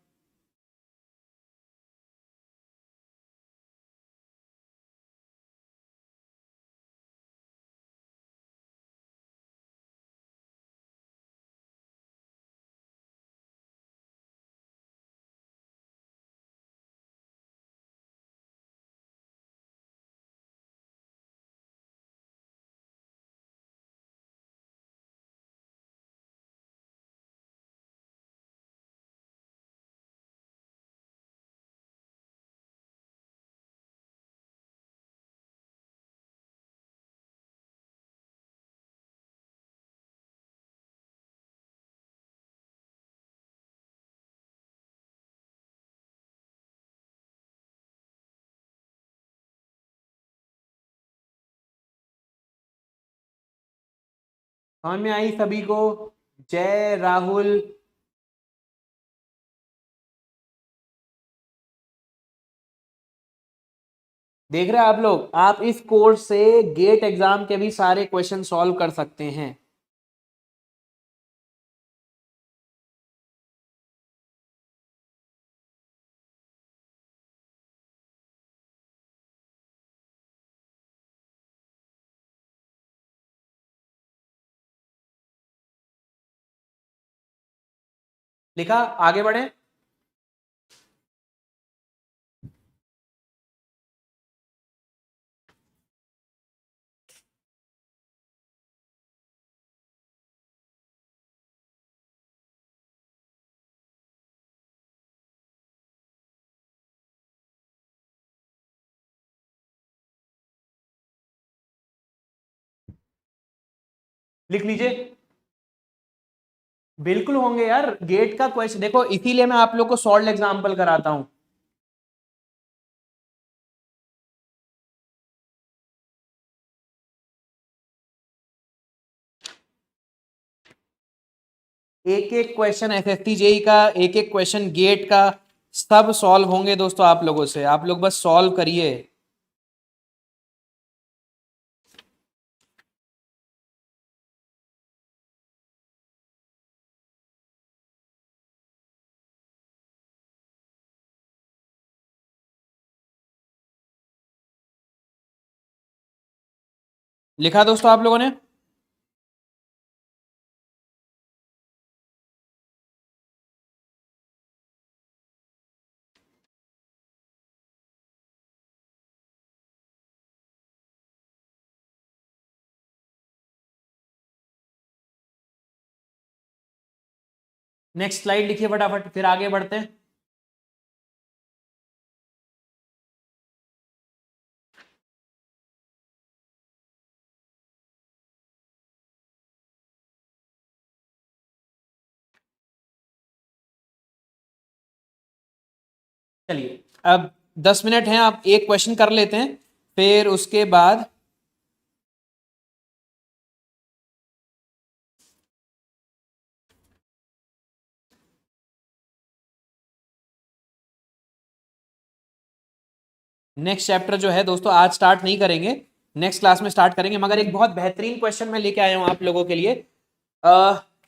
समझ में आई सभी को? जय राहुल। देख रहे हैं आप लोग, आप इस कोर्स से गेट एग्जाम के भी सारे क्वेश्चन सॉल्व कर सकते हैं। लिखा, आगे बढ़े। लिख लीजिए। बिल्कुल होंगे यार, गेट का क्वेश्चन देखो, इसीलिए मैं आप लोग को सॉल्व एग्जाम्पल कराता हूं। एक एक क्वेश्चन एसएससी जेई का, एक एक क्वेश्चन गेट का, सब सॉल्व होंगे दोस्तों आप लोगों से। आप लोग बस सॉल्व करिए। लिखा दोस्तों आप लोगों ने? नेक्स्ट स्लाइड लिखिए फटाफट, फिर आगे बढ़ते हैं। चलिए, अब 10 मिनट हैं, आप एक क्वेश्चन कर लेते हैं, फिर उसके बाद नेक्स्ट चैप्टर जो है दोस्तों आज स्टार्ट नहीं करेंगे, नेक्स्ट क्लास में स्टार्ट करेंगे। मगर एक बहुत बेहतरीन क्वेश्चन मैं लेके आया हूं आप लोगों के लिए।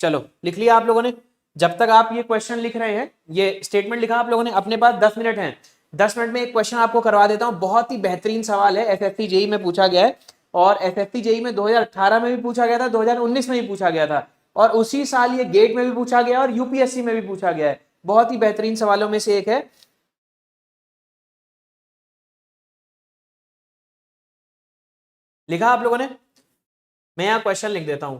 चलो लिख लिया आप लोगों ने? जब तक आप ये क्वेश्चन लिख रहे हैं, ये स्टेटमेंट लिखा आप लोगों ने, अपने पास 10 मिनट हैं। 10 मिनट में एक क्वेश्चन आपको करवा देता हूं, बहुत ही बेहतरीन सवाल है, एसएससी जेई में पूछा गया है। और एसएससी जेई में 2018 में भी पूछा गया था, 2019 में भी पूछा गया था, और उसी साल ये गेट में भी पूछा गया और यूपीएससी में भी पूछा गया है। बहुत ही बेहतरीन सवालों में से एक है। लिखा आप लोगों ने? मैं यहाँ क्वेश्चन लिख देता हूं।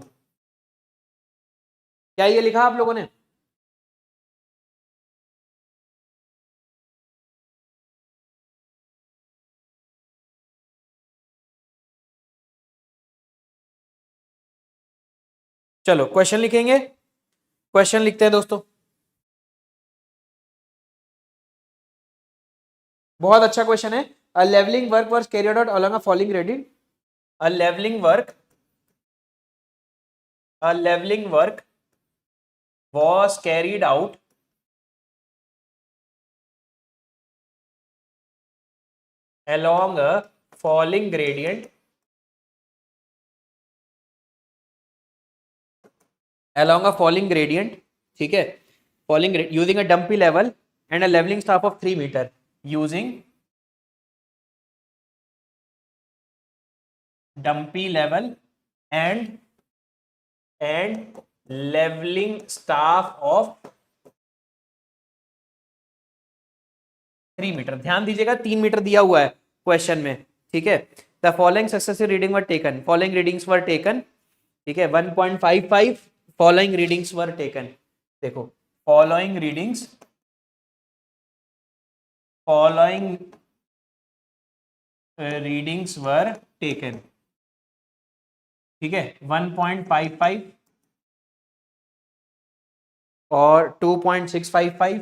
क्या ये लिखा आप लोगों ने? चलो क्वेश्चन लिखेंगे। क्वेश्चन लिखते हैं दोस्तों। बहुत अच्छा क्वेश्चन है। A levelling work was carried out along a falling gradient. A levelling work, a leveling work was carried out along a falling gradient, along a falling gradient, ठीक है, falling using a dumpy level and a leveling staff of 3 meter, using dumpy level and leveling staff of 3 metre. ध्यान दीजिएगा 3 मीटर दिया हुआ है क्वेश्चन में, ठीक है। The following successive reading were taken, following readings were taken, ठीक है। 1.55 फॉलोइंग रीडिंग्स वर टेकन। देखो, following readings, following readings were taken, ठीक है। 1.55 और 2.655,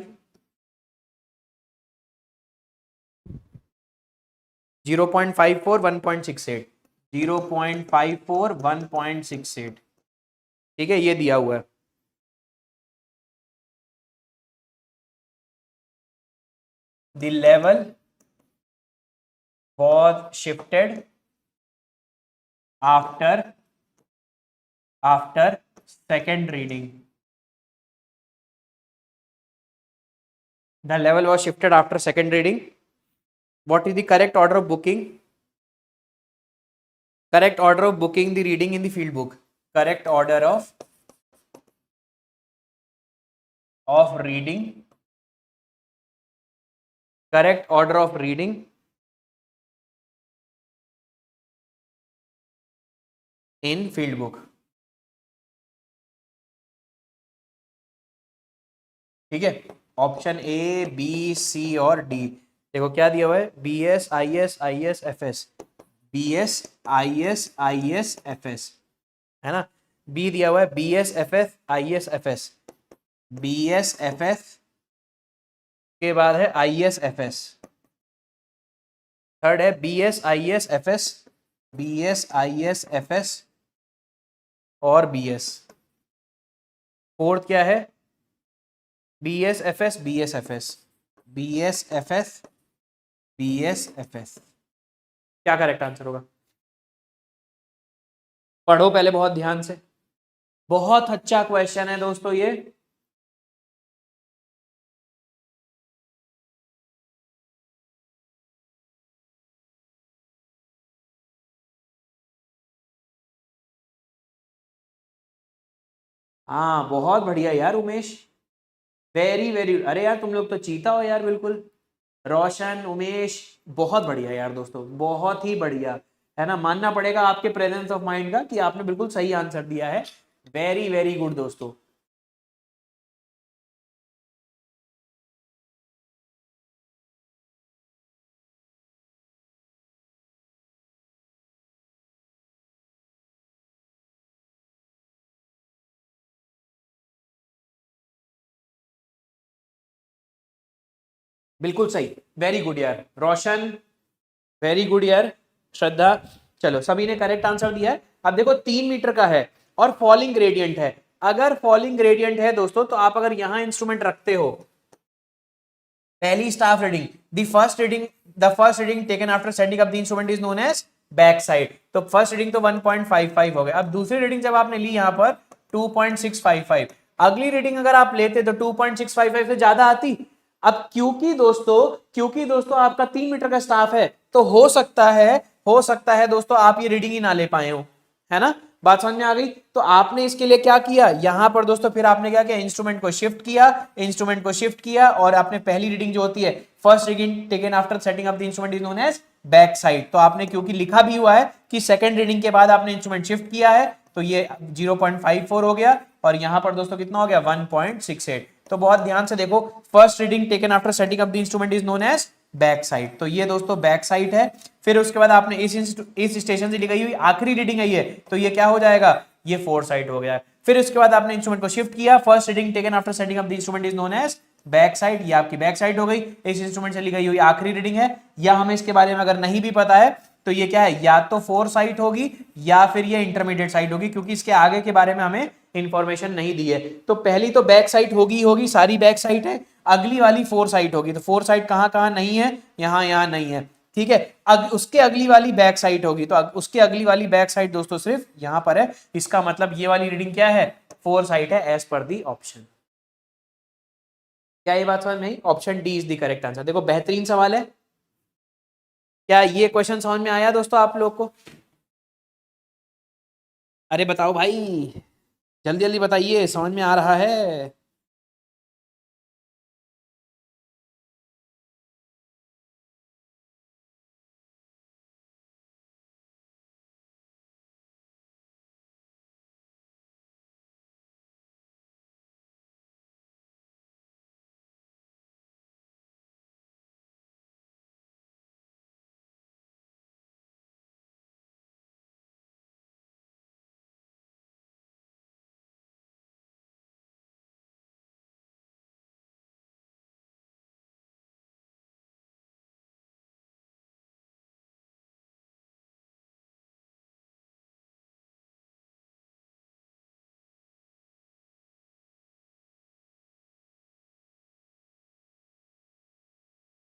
0.54, 1.68, 0.54, 1.68, ठीक है, ये दिया हुआ है। The level was shifted after second reading. The level was shifted after second reading. What is the correct order of booking? Correct order of booking the reading in the field book. Correct order of reading. Correct order of reading in field book. ठीक है, ऑप्शन ए, बी, सी और डी। देखो क्या दिया हुआ है, B S I S I S F S, B S I S I S F S, है ना। बी दिया हुआ है B S F S I S F S, B S F S के बाद है I S F S. Third है B S I S F S, B S I S F S और बी एस। फोर्थ क्या है, B S F S B S F S, B S F S B S F S. क्या करेक्ट आंसर होगा? पढ़ो पहले बहुत ध्यान से, बहुत अच्छा क्वेश्चन है दोस्तों ये। हाँ बहुत बढ़िया यार उमेश, वेरी वेरी, अरे यार तुम लोग तो चीता हो यार बिल्कुल। रोशन, उमेश, बहुत बढ़िया यार दोस्तों, बहुत ही बढ़िया, है ना। मानना पड़ेगा आपके प्रेजेंस ऑफ माइंड का कि आपने बिल्कुल सही आंसर दिया है। वेरी वेरी गुड दोस्तों। बिल्कुल सही, वेरी गुड यार रोशन, वेरी गुड यार श्रद्धा। चलो सभी ने करेक्ट आंसर दिया है। अब देखो 3 मीटर का है और फॉलिंग ग्रेडियंट है। अगर फॉलिंग ग्रेडियंट है दोस्तों, तो आप अगर यहां इंस्ट्रूमेंट रखते हो, पहली staff reading, the first reading taken after setting up the instrument is known as back side. तो फर्स्ट रीडिंग तो 1.55 हो गया। अब दूसरी रीडिंग जब आपने ली यहां पर 2.655, अगली रीडिंग अगर आप लेते तो 2.655 से ज्यादा आती। अब क्योंकि दोस्तों आपका 3 मीटर का स्टाफ है, तो हो सकता है दोस्तों आप ये रीडिंग ही ना ले पाए हो, है ना। बात समझ में आ गई? तो आपने इसके लिए क्या किया यहां पर दोस्तों, फिर आपने क्या किया, इंस्ट्रूमेंट को शिफ्ट किया और आपने पहली रीडिंग जो होती है, first reading taken after setting up the instrument is known as back side. तो आपने क्योंकि लिखा भी हुआ है कि सेकंड रीडिंग के बाद आपने इंस्ट्रूमेंट शिफ्ट किया है, तो ये 0.54 हो गया और यहां पर दोस्तों कितना हो गया 1.68। तो बहुत ध्यान से देखो, first reading taken after setting up the instrument is known as back side. तो ये दोस्तों बैक साइड है। फिर उसके बाद आपने इस स्टेशन से गई हुई आखिरी रीडिंग है ये, तो ये क्या हो जाएगा, ये फोर साइड हो गया। फिर उसके बाद आपने इंस्ट्रूमेंट को शिफ्ट किया, first reading taken after setting up the instrument is known as back side, ये आपकी बैक साइड हो गई। इस इंस्ट्रूमेंट से ली गई हुई आखिरी रीडिंग है, या हमें इसके बारे में अगर नहीं भी पता है तो ये क्या है, या तो फोर साइट होगी या फिर ये इंटरमीडिएट साइट होगी, क्योंकि इसके आगे के बारे में हमें इंफॉर्मेशन नहीं दी है। तो पहली तो बैक साइट होगी, सारी बैक साइट है। अगली वाली फोर साइट होगी, तो फोर साइट कहां कहां नहीं है, यहां नहीं है, ठीक है। उसके अगली वाली बैक साइट होगी, तो उसके अगली वाली बैक साइट दोस्तों सिर्फ यहां पर है। इसका मतलब ये वाली रीडिंग क्या है, फोर साइट है एज पर दी ऑप्शन। क्या ये बात समझ में आई? Option D is the correct answer. देखो बेहतरीन सवाल है। क्या ये क्वेश्चन समझ में आया दोस्तों आप लोग को? अरे बताओ भाई, जल्दी जल्दी बताइए, समझ में आ रहा है?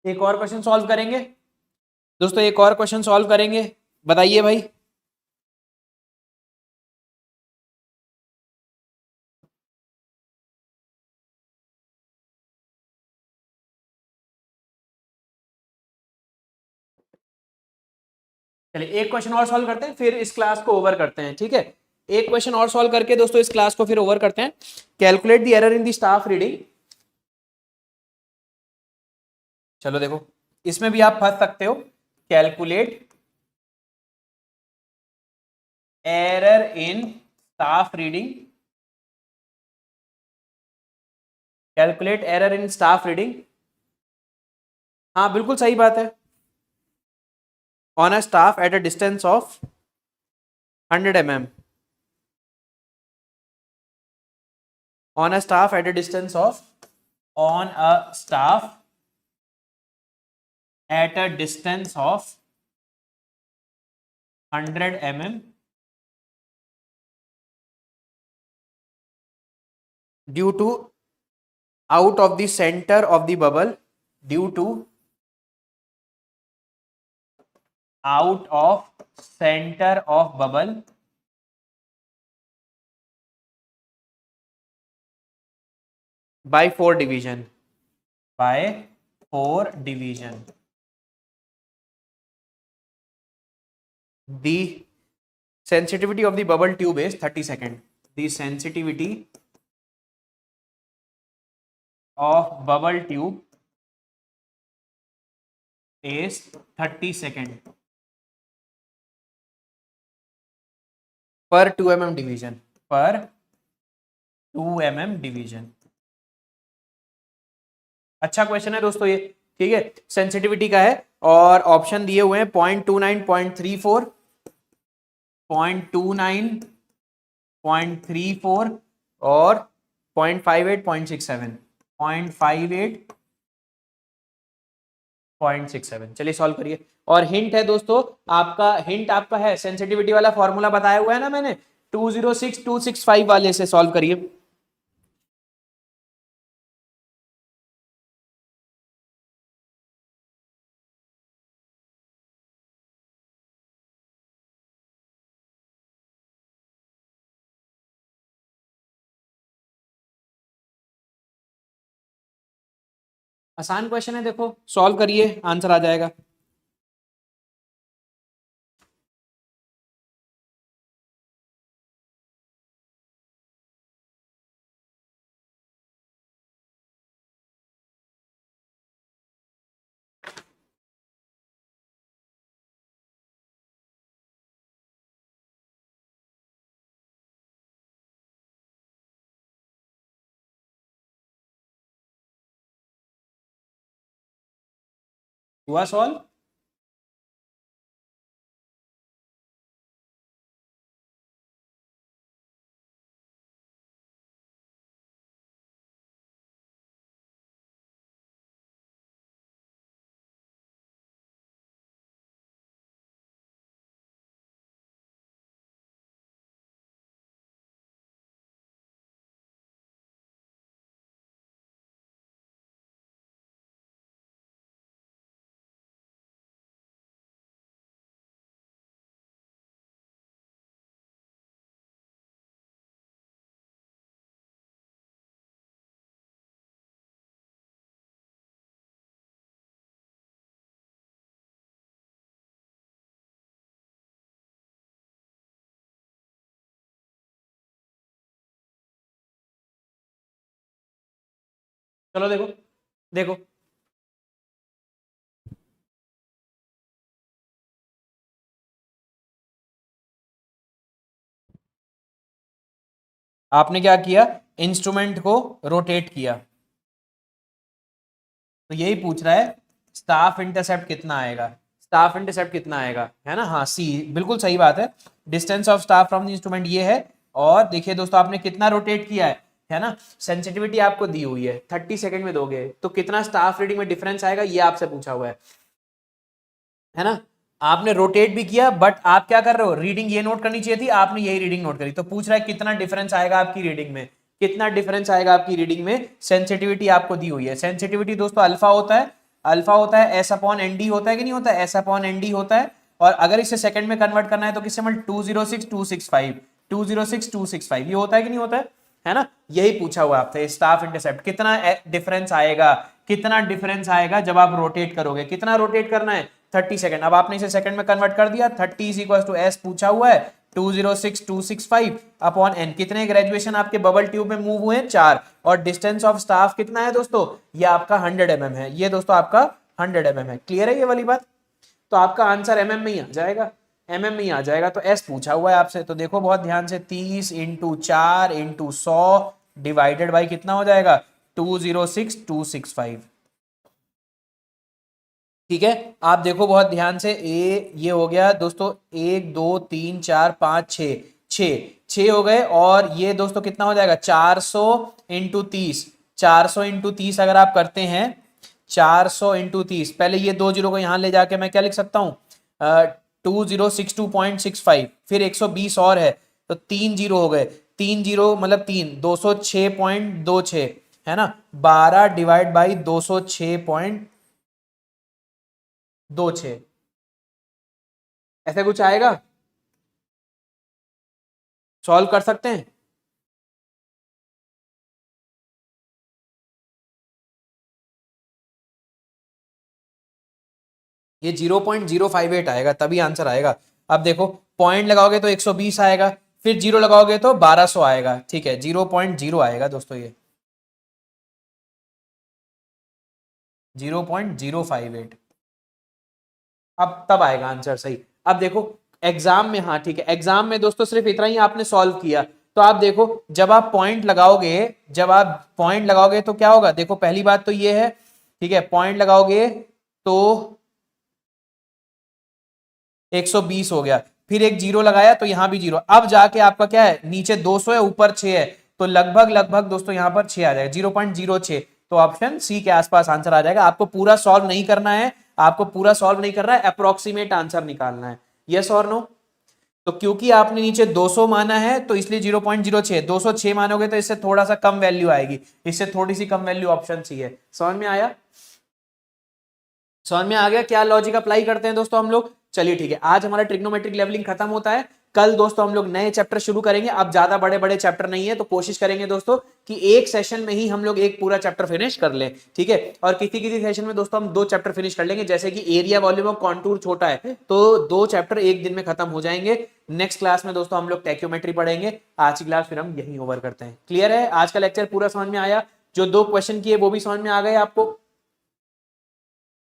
एक और क्वेश्चन सॉल्व करेंगे दोस्तों, एक और क्वेश्चन सॉल्व करेंगे, बताइए भाई। चलिए एक क्वेश्चन और सॉल्व करते हैं, फिर इस क्लास को ओवर करते हैं, ठीक है। एक क्वेश्चन और सॉल्व करके दोस्तों इस क्लास को फिर ओवर करते हैं। Calculate the error in the staff reading. चलो देखो, इसमें भी आप फंस सकते हो। Calculate error in staff reading, calculate error in staff reading. हाँ बिल्कुल सही बात है। On a staff at a distance of 100 mm, on a staff at a distance of, on a staff at a distance of 100 mm due to out of the center of the bubble, due to out of center of bubble by 4 division, by 4 division. The sensitivity of the bubble tube is 30 seconds. The sensitivity of bubble tube is 30 seconds per 2 mm division, per 2 mm division. अच्छा क्वेश्चन है दोस्तों ये, ठीक है। सेंसिटिविटी का है और ऑप्शन दिए हुए हैं 0.29, 0.34, 0.29, 0.34 और 0.58, 0.67, 0.58, 0.67। चलिए सॉल्व करिए। और हिंट है दोस्तों, आपका हिंट आपका है, सेंसिटिविटी वाला फॉर्मूला बताया हुआ है ना मैंने, 206265 वाले से सॉल्व करिए। आसान क्वेश्चन है, देखो सॉल्व करिए, आंसर आ जाएगा। हुआ सॉल्व? चलो देखो, देखो आपने क्या किया, इंस्ट्रूमेंट को रोटेट किया, तो यही पूछ रहा है स्टाफ इंटरसेप्ट कितना आएगा, स्टाफ इंटरसेप्ट कितना आएगा, है ना। हाँ सी, बिल्कुल सही बात है। Distance of staff from the instrument ये है, और देखिए दोस्तों आपने कितना रोटेट किया है ना। सेंसिटिविटी आपको दी हुई है, 30 सेकंड में दोगे तो कितना स्टाफ रीडिंग में डिफरेंस आएगा, ये आपसे पूछा हुआ है ना। आपने रोटेट भी किया, बट आप क्या कर रहे हो, रीडिंग ये नोट करनी चाहिए थी, आपने यही रीडिंग नोट करी, तो पूछ रहा है कितना डिफरेंस आएगा आपकी रीडिंग में, कितना डिफरेंस आएगा आपकी रीडिंग में। सेंसिटिविटी आपको दी हुई है, सेंसिटिविटी दोस्तों अल्फा होता है, अल्फा होता है एस अपॉन एन डी होता है कि नहीं होता है, एस अपॉन एन डी होता है। और अगर इसे सेकंड में कन्वर्ट करना है तो किससे मल्ट 206265 206265 ये होता है कि नहीं होता है ना। यही पूछा हुआ आपसे स्टाफ इंटरसेप्ट कितना डिफरेंस आएगा, कितना डिफरेंस आएगा जब आप रोटेट करोगे, कितना रोटेट करना है 30 सेकंड। अब आपने इसे सेकंड में कन्वर्ट कर दिया, 30 इज इक्वल टू एस पूछा हुआ है 206265 अपॉन एन। कितने ग्रेजुएशन आपके बबल ट्यूब में मूव हुए 4, और डिस्टेंस ऑफ स्टाफ कितना है दोस्तों, ये आपका 100 mm है, ये दोस्तों आपका 100 mm है। क्लियर है ये वाली बात। तो आपका आंसर mm में ही आ जाएगा, mm में ही आ जाएगा। तो s पूछा हुआ है आपसे, तो देखो बहुत ध्यान से 30 इंटू 4 इंटू 100 डिवाइडेड बाई कितना हो जाएगा 206265। ठीक है, आप देखो बहुत ध्यान से ये हो गया दोस्तों 1 2 3 4 5 6 6 हो गए। और ये दोस्तों कितना हो जाएगा 400 इंटू 30, 400 इंटू 30 अगर आप करते हैं 400 इंटू 30, पहले ये 2 जीरो को यहां ले जाके मैं क्या लिख सकता हूं 2062.65, फिर 120 और है तो 3 जीरो हो गए, 3 जीरो मतलब 3 206.26 है ना, 12 डिवाइड बाई 206.26 ऐसा कुछ आएगा, सॉल्व कर सकते हैं। ये 0.058 आएगा तभी आंसर आएगा। अब देखो पॉइंट लगाओगे तो 120 आएगा, फिर जीरो लगाओगे तो 1200 आएगा। ठीक है 0.0 आएगा दोस्तों, ये 0.058 अब तब आएगा आंसर सही। अब देखो एग्जाम में, हाँ ठीक है, एग्जाम में दोस्तों सिर्फ इतना ही आपने सॉल्व किया, तो आप देखो जब आप पॉइंट लगाओगे, जब आप पॉइंट लगाओगे तो क्या होगा, देखो पहली बात तो ये है, ठीक है पॉइंट लगाओगे तो 120 हो गया, फिर एक जीरो लगाया तो यहां भी जीरो, अब जाके आपका क्या है नीचे 200 है ऊपर 6 है, तो लगभग लगभग दोस्तों यहां पर 6 आ जाएगा 0.06। तो ऑप्शन सी के आसपास आंसर आ जाएगा। आपको पूरा सॉल्व नहीं करना है, आपको पूरा सॉल्व नहीं करना है, अप्रोक्सीमेट आंसर निकालना है। यस और नो। तो क्योंकि आपने नीचे 200 माना है तो इसलिए 0.06, 206 मानोगे तो इससे थोड़ा सा कम वैल्यू आएगी, इससे थोड़ी सी कम वैल्यू ऑप्शन सी है। समझ में आया, समझ में आ गया क्या लॉजिक अप्लाई करते हैं दोस्तों हम लोग। चलिए ठीक है, आज हमारा ट्रिग्नोमेट्रिक लेवलिंग खत्म होता है, कल दोस्तों हम लोग नए चैप्टर शुरू करेंगे। अब ज्यादा बड़े बड़े चैप्टर नहीं है, तो कोशिश करेंगे दोस्तों कि एक सेशन में ही हम लोग एक पूरा चैप्टर फिनिश कर लें। ठीक है, और किसी किसी सेशन में दोस्तों हम 2 चैप्टर फिनिश कर लेंगे, जैसे कि एरिया वॉल्यूम और कॉन्टूर छोटा है तो 2 चैप्टर एक दिन में खत्म हो जाएंगे। नेक्स्ट क्लास में दोस्तों हम लोग टैक्योमेट्री पढ़ेंगे। आज की क्लास फिर हम यही ओवर करते हैं। क्लियर है, आज का लेक्चर पूरा समझ में आया, जो 2 क्वेश्चन किए वो भी समझ में आ गए आपको।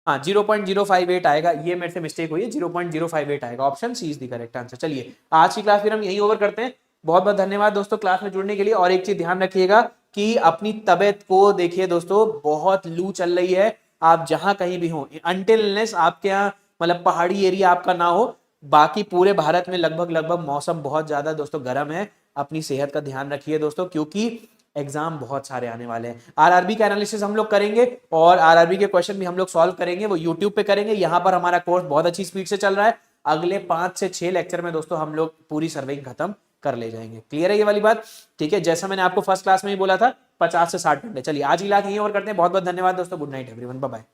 हाँ 0.058 आएगा, ये मेरे से मिस्टेक हुई है, 0.058 आएगा, option C is the correct answer. चलिए आज की क्लास फिर हम यही ओवर करते हैं। बहुत बहुत धन्यवाद दोस्तों क्लास में जुड़ने के लिए। और एक चीज ध्यान रखिएगा कि अपनी तबीयत को देखिए दोस्तों, बहुत लू चल रही है, आप जहां कहीं भी हो, अनटिल अनलेस आपके यहाँ मतलब पहाड़ी एरिया आपका ना हो, बाकी पूरे भारत में लगभग लगभग मौसम बहुत ज्यादा दोस्तों गर्म है। अपनी सेहत का ध्यान रखिए दोस्तों, क्योंकि एग्जाम बहुत सारे आने वाले हैं। आरआरबी का एनालिसिस हम लोग करेंगे और आरआरबी के क्वेश्चन भी हम लोग सॉल्व करेंगे, वो यूट्यूब पे करेंगे। यहाँ पर हमारा कोर्स बहुत अच्छी स्पीड से चल रहा है, अगले 5 से 6 लेक्चर में दोस्तों हम लोग पूरी सर्विंग खत्म कर ले जाएंगे। क्लियर है ये वाली बात। ठीक है, जैसा मैंने आपको फर्स्ट क्लास में ही बोला था 50 से 60 घंटे। चलिए आज की क्लास यहीं और करते हैं। बहुत बहुत धन्यवाद दोस्तों, good night everyone, bye bye.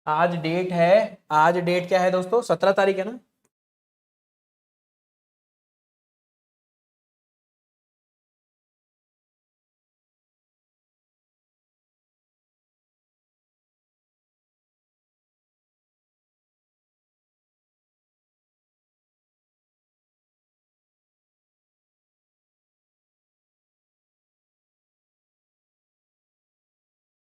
आज डेट है, आज डेट क्या है दोस्तों, 17 तारीख है ना।